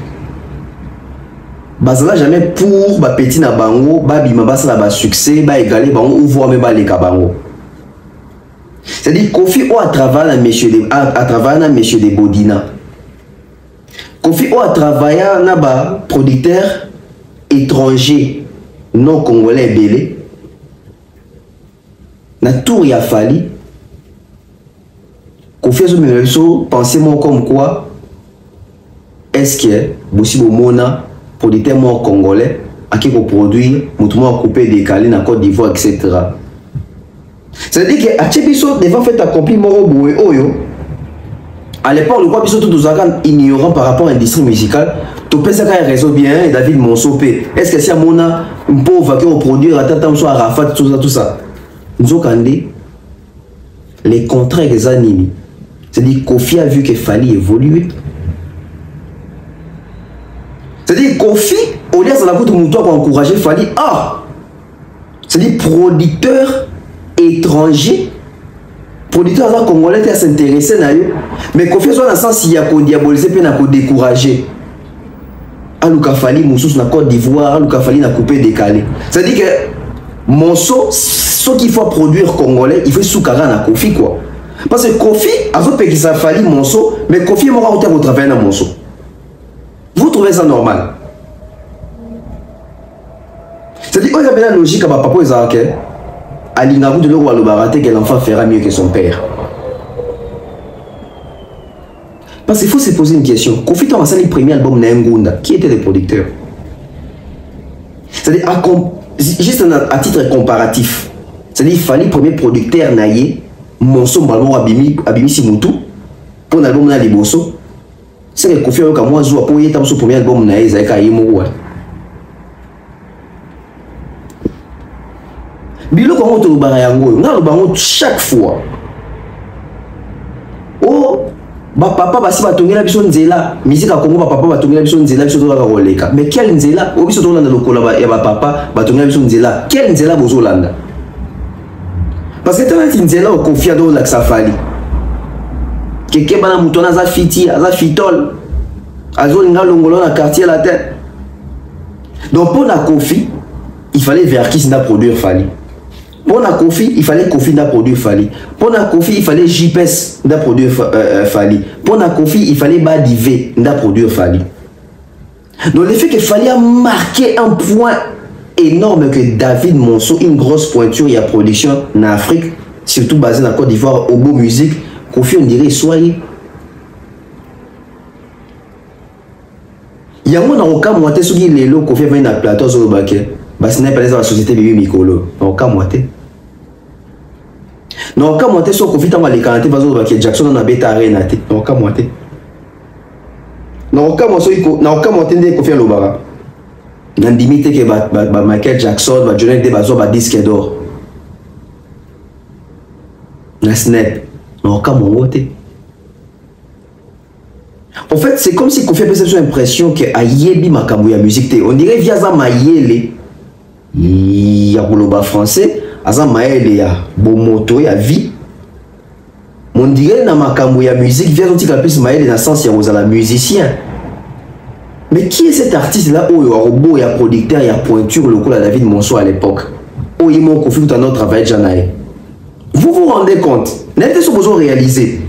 Bazala jamais pour ba petit na bango, ba bima basala ba succès, ba égaler bango ou voir même ba les kabango. C'est-à-dire Kofi ou à travers na monsieur de Bodina. Kofi ou à travers na ba producteur étranger non congolais belé. Na tour ya Fally. Kofi a pensé moi comme quoi est-ce que Bossi Bomona producteur moi congolais a qui produire mutumo coupé décalé na Côte d'Ivoire etc. C'est-à-dire que à Tchebiso devant fait accomplir moro boé oyo à l'époque le quoi biso tout ignorant par rapport à l'industrie musicale to pesa ka réseau bien et David Monsopé est-ce que si à mona un pauvre qui produire à tata soit Arafat tout ça nous kandé les contrats des animés. C'est-à-dire Kofi a vu que Fally évoluer. C'est-à-dire Kofi, au lieu de la route pour encourager Fally, c'est-à-dire producteur étranger, producteur congolais qui s'intéressé à eux, mais Kofi soit dans le sens il y a qu'on diabolisé puis n'a qu'on découragé. Alouka Fally Moussous na Côte d'Ivoire, Alouka Fally na coupé décalé. C'est-à-dire que Monceau, ce qu'il faut produire congolais, il faut soukara na Kofi quoi. Parce que Kofi, à votre pays, ça Fally Monceau, mais Kofi est mort au travail dans Monceau. Vous trouvez ça normal? C'est-à-dire qu'il y a bien la logique à papa et Zahake. À l'Inabou de l'Euro à l'Obarate, que l'enfant fera mieux que son père. Parce qu'il faut se poser une question. Kofi a lancé le premier album N'Engunda. Qui était le producteur? C'est-à-dire, juste à titre comparatif, c'est-à-dire qu'il fallait le premier producteur naïe. Monceau Malmo Abimi Simutu pour l'album na Liboso c'est que Kofi Oyoka moi joue pour y être son premier album na Isaïka Yimo bilo comme to barayango na bango chaque fois oh ba papa basi batongela biso nzela musique à Congo ba papa batongela biso nzela biso to ka koleka mais quel nzela o biso to landa lokola ya ba papa batongela biso nzela quel nzela bozo landa. Parce que tu as dit là au Kofi Ado là que ça fallait. Quelqu'un bana moutona za fiti, za fitol. Azo nga longolo na quartier la tête. Donc pour la Kofi, il fallait Verkis n'a produire Fally. Pour la Kofi, il fallait Kofi n'a produire Fally. Pour la Kofi, il fallait JPS n'a produire Fally. Pour la Kofi, il fallait Badivé n'a produire Fally. Donc le fait que Fally a marqué un point énorme que David Monceau, une grosse pointure et à production en Afrique, surtout basée dans la Côte d'Ivoire, au beau musique, Kofi on dirait soyez. Il y a un aucun moitié sur qui les lots Kofi vient à plateau sur le baquet, parce que ce n'est pas la société Bibi Mikolo, aucun moitié. Non, aucun moitié sur Kofi dans les cantés, parce que Jackson en a bêta arena, aucun moitié. Non, aucun moitié de Kofi à l'Obara. Nandimite que Michael Jackson, Johnny Depp, ba disque d'or. Na snap, na aucun moment. En fait, c'est comme si Kofi a cette impression que Ayebi makambo ya musique. On dirait via za mayele ya koloba français, aza mayele ya bomoto ya vie. On dirait na makambo ya musique via on tika plus mayele na sens ya ozala musicien. Mais qui est cet artiste là où il y a robot, il y a producteur, il y a pointure, le coup à David Monceau à l'époque. Oh, il m'a confié tout un autre travail Janae. Vous vous rendez compte? N'êtes-ce pas besoin de réaliser?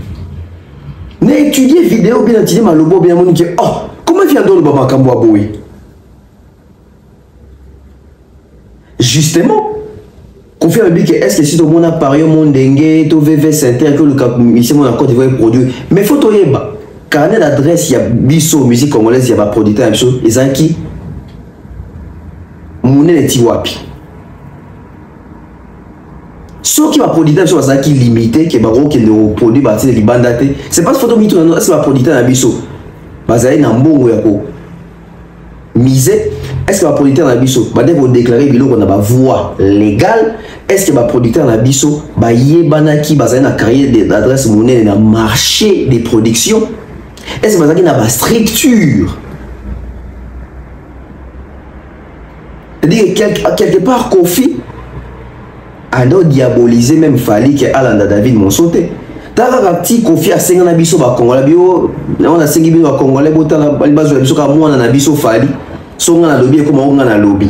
N'étudiez vidéo bien étudié malobo bien mon oh comment vient donc le baba kambo aboui? Justement, confier à que est-ce que si tout le monde a parié mon dengue, tout VV Saint-Terre que le cap ici mon accord devrait produire, mais faut to yeba carnet d'adresse il y a biso musique congolaise il y a producteur biso ezaki monene tiwapi. Ceux qui va produire sur ça qui limité que baro qui ne produit bâtir les bandaté c'est pas photo mito non est-ce que va produire na biso bazali na mbongo ya ko miser est-ce que va produire na biso ba devons déclarer biloko na ba voie légale est-ce que va produire na biso ba yebana ki bazali na carrière d'adresse monnaie na marché des productions est-ce que bazali na ba structure c'est-à-dire quelque part Kofi a diaboliser même Fali que Alanda David Monsote. Tara petit Kofi a 5 na biso ba Congolais bio on a 5 biso ba Congolais bota la base de biso ka mwana na biso Fali so nga na lobby comme on na lobby.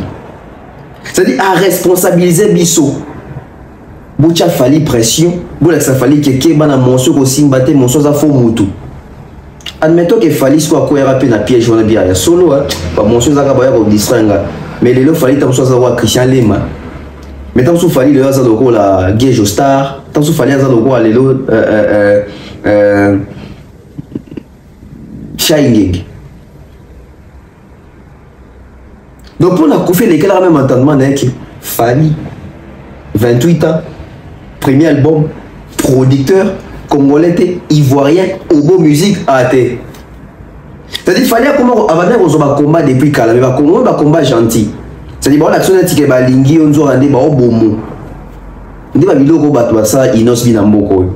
C'est-à-dire à responsabiliser biso. Bocha Fali pression, bola ça Fali que bana monso ko simbate monso za fo mutu. Admettons que Fali soit ko RP na piège on a bien solo ba monso za ka ba ko distraire mais les lo Fali tam so za wa Christian Lema. Mais tant que Fali le hasard de la Gage Star, tant que Fali hasard de aller Shining. Donc pour la Kofi lesquels a même entendement avec Fali 28 ans, premier album, producteur congolais, ivoirien, obo musique AT. C'est-à-dire Fali a comment avant de combat depuis Kala, mais va combat gentil. C'est-à-dire que l'action est que balingi on doit rendre ba obomo. Ndi ba biloko bato ba ça inos bina mboko.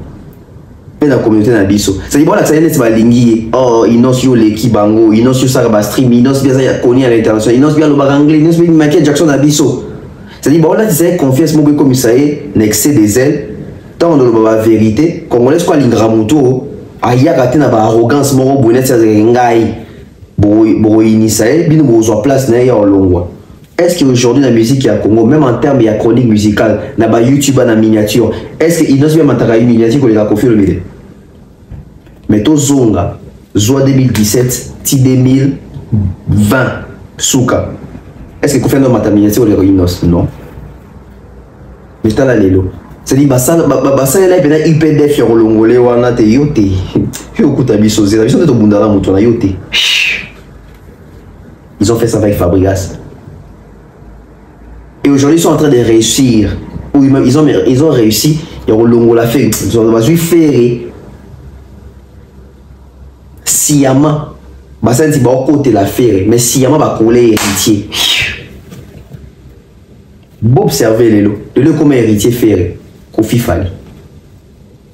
Mais la communauté na biso. C'est-à-dire que l'action est balingi oh inos yo leki bango, inos yo saka ba stream, inos bien ça connu à l'international, inos bien le ba anglais, inos bien Michael Jackson na biso. C'est-à-dire que là c'est confiance mo comme ça est l'excès des ailes. Tant on le ba vérité, congolais quoi lingramuto, aya ka tena ba arrogance mo bonnet ça ngai. Bo initié, bino bo zo place na ya olongwa. Est-ce qu'aujourd'hui la musique à Congo, même en termes de chronique musicale, na ba YouTube na miniature, est-ce qu'il n'ose bien m'attendre une miniature que les a confié le milieu? Mais to zonga, zoa 2017, ti 2020, souka. Est-ce que confie dans ma miniature les réunos? Non. Mais t'as la lelo. C'est-à-dire basa là peut-être IPDF ya rolongolé wana te yote. Yo kuta biso zera, biso to bundala mutu na yote. Ils ont fait ça avec Fabregas. Et aujourd'hui, ils sont en train de réussir. Ou ils ont réussi. Ils ont fait. Ils ont fait. Siyama. Ça dit côté la faire. Mais Siyama va coller héritier. Bon observer les lots. Le lot comme héritier faire. Kofi Fali.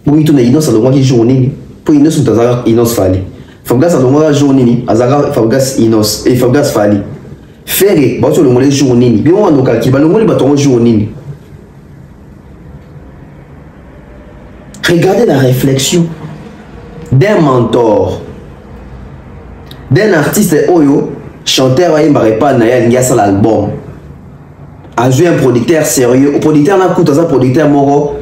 Pour ils tournent Inos à l'endroit qui journée. Pour Inos ou Tazara Inos Fali. Fabregas à l'endroit journée. Azara Fabregas Inos. Et Fabregas Fali. Faire, bah sur le monde journée, bien on a nos calculs, bah le monde bâton journée. Regardez la réflexion d'un mentor, d'un artiste oyo, chanteur à Imbarepa Naya Ngasa l'album. A joué un producteur sérieux, au producteur n'a coûté un producteur moro,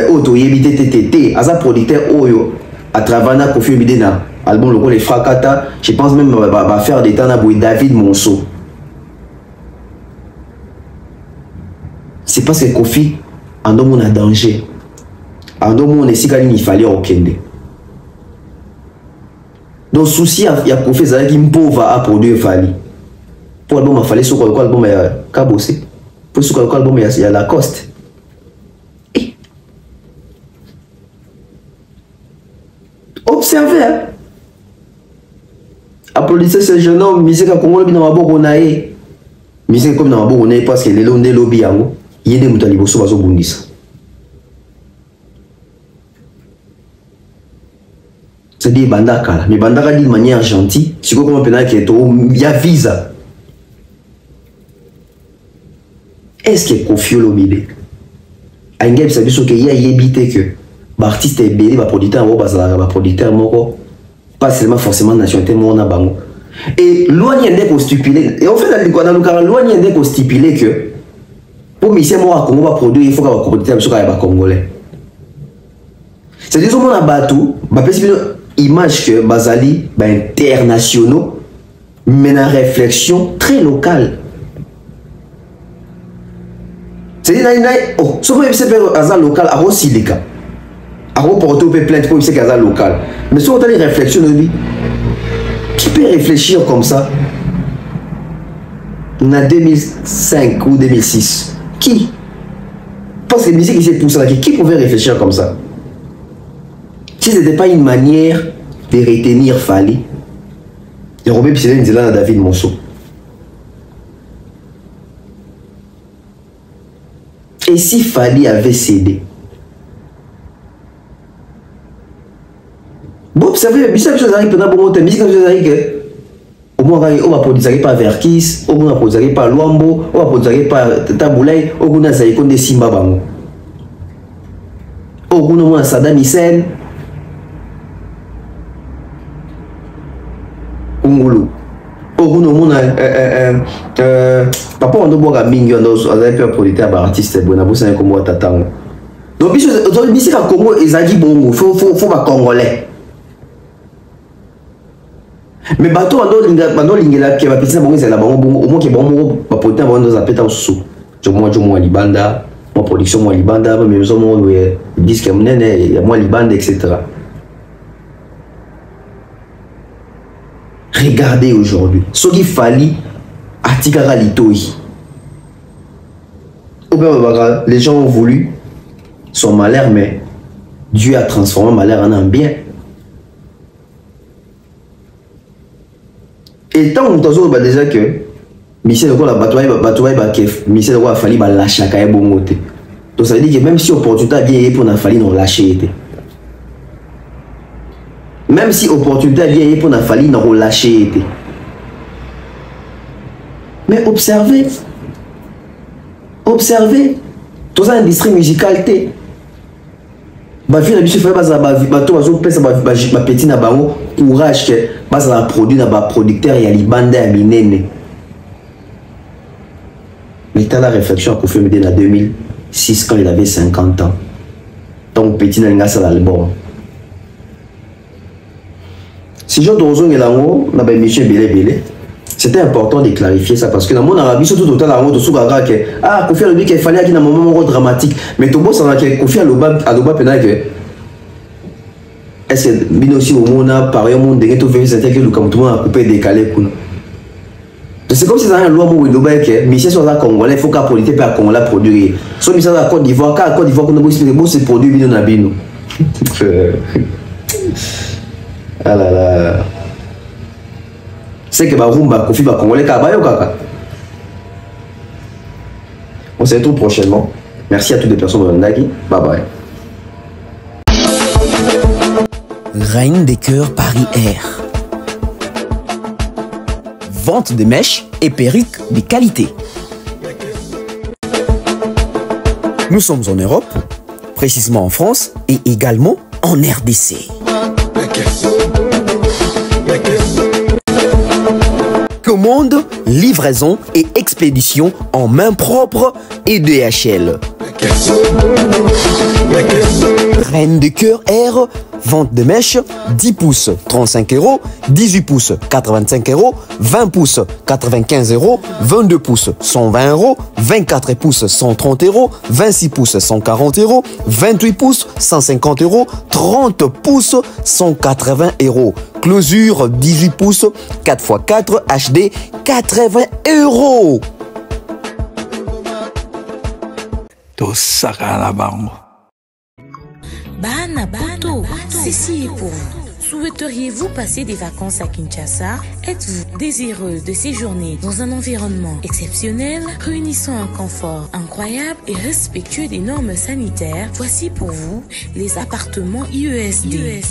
auto yébité TTT, à un producteur oyo, à travers na Kofi Bidena, album le les Frakata, je pense même va faire des temps à David Monceau. C'est parce que Kofi, en dehors on a danger. En dehors on est si calme, il fallait au Kende. Donc souci il y a Kofi ça qui pauvre à produire Fali. Pour l'album il fallait sur quoi l'album il y a Kabossé. Pour sur quoi l'album il y a Lacoste. Observez hein. Applaudissez ce jeune homme, musique à Congo bina maboko nae. Musique comme na maboko nae parce que les londe lobby yango. Yende mutali boso bazo bundisa. C'est-à-dire bandaka, mais bandaka dit de manière gentille. Si vous comprenez qu'il y a visa. Est-ce que Kofi Olomide Angel ça dit qu'il y a évité que l'artiste est belé, producteur moko, pas seulement forcément nationalité mona bango. Et loin y a stipulé. Et en fait dans le cas loin y a stipulé que pour monsieur moi Congo va produire il faut que producteur soit congolais. C'est-à-dire que mon bateau, bah image que Bazali bah internationaux mais une réflexion très locale. C'est-à-dire oh ce que c'est un hasard local à Rosilika. À reporter au plainte pour c'est un hasard local. Mais si on a des réflexions de lui, qui peut réfléchir comme ça en 2005 ou 2006? Qui? Parce que les musiques qui s'est poussé là, qui pouvait réfléchir comme ça? Si ce n'était pas une manière de retenir Fali, et Robert Pisselin disait là à David Monceau. Et si Fali avait cédé? Bon, vous savez, ça chose arrive pendant bon temps, musique ça arrive que au moins on va produire pas Verkis, on va produire pas Luambo, on va produire pas Taboulay, on va ça des Simba Bango. On va Saddam Hussein. Ungulu. Oguno mona papa on doit mingi on doit faire producteur par artiste bon abo ça comme tatango. Donc biso ka Congo ezali bongo faut ba congolais. Mais bato bando lingela ke ba petisa bongo c'est la bongo au moins ke bongo ba producteur ba ndo za peta sous. Jomo libanda, moi production moi libanda mais maison moi disque munene moi libanda etc. Regardez aujourd'hui, ce qu'il fallait à Tikara Litoi. Les gens ont voulu son malheur, mais Dieu a transformé malheur en un bien. Et tant qu'on a déjà que Michel de la bataille, Michel de a fallu lâcher à bon côté. Donc ça veut dire que même si opportunité a bien pour n'a fallu non lâcher. Même si opportunité vient pour n'a fallu nous relâcher. Mais observez. Observez. Toute l'industrie musicale. Bah, fi na biso fait basa ba bato bazo pesa ba petit na bango courage que basa la produit na ba producteur ya libanda ya minene. Mais t'as la réflexion à Kofi Olomide en 2006 quand il avait 50 ans. Donc petit na ngasa l'album. Si je dois et l'ango, na Michel Belé, c'était important de clarifier ça parce que dans mon Arabie, surtout total l'ango de Sougaga que ah Kofi Olomide qu'il fallait qu'il y ait un moment dramatique, mais tout beau ça que Kofi Olomide pénal que est-ce que bien aussi au monde a pareil au monde de tout faire c'était que le comme tout le monde a coupé décalé quoi. C'est comme si dans un loi où il doit que Michel soit là congolais faut qu'à politique pas congolais produire. Soit Michel à Côte d'Ivoire, car Côte d'Ivoire qu'on a beau c'est produit bien na bino. Ah là là. C'est que Barumba, Kofi va congolais Kabayo Kaka. On se retrouve prochainement. Merci à toutes les personnes de Nagi. Bye bye. Reine des cœurs Paris Air. Vente de mèches et perruques de qualité. Nous sommes en Europe, précisément en France et également en RDC. Commande, livraison et expédition en main propre et DHL. Reine de cœur Air, vente de mèches, 10 pouces 35 €, 18 pouces 85 €, 20 pouces 95 €, 22 pouces 120 €, 24 pouces 130 €, 26 pouces 140 €, 28 pouces 150 €, 30 pouces 180 €. Closure 18 pouces 4x4 HD 80 €. Tosaka la bango. Bana bato, ceci est pour vous. Souhaiteriez-vous passer des vacances à Kinshasa? Êtes-vous désireux de séjourner dans un environnement exceptionnel, réunissant un confort incroyable et respectueux des normes sanitaires? Voici pour vous les appartements IESD.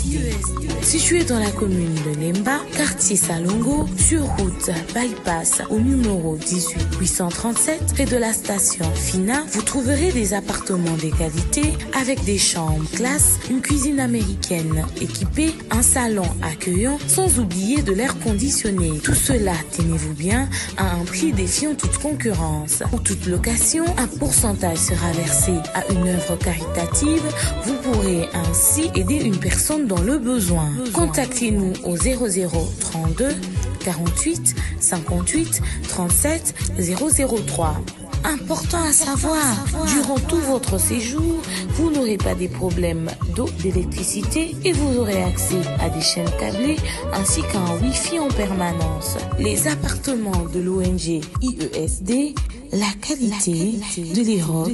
Situés dans la commune de Lemba, quartier Salongo, sur route Bypass au numéro 18 837, près de la station Fina, vous trouverez des appartements de qualité avec des chambres classe, une cuisine américaine équipée, un salon accueillant, sans oublier de l'air conditionné. Tout cela, tenez-vous bien, à un prix défiant toute concurrence. Pour toute location, un pourcentage sera versé à une œuvre caritative. Vous pourrez ainsi aider une personne dans le besoin. Contactez-nous au 0032 48 58 37 003. Important à savoir, durant tout votre séjour, vous n'aurez pas des problèmes d'eau, d'électricité et vous aurez accès à des chaînes câblées ainsi qu'à un Wi-Fi en permanence. Les appartements de l'ONG IESD, la qualité de l'Europe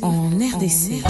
en RDC.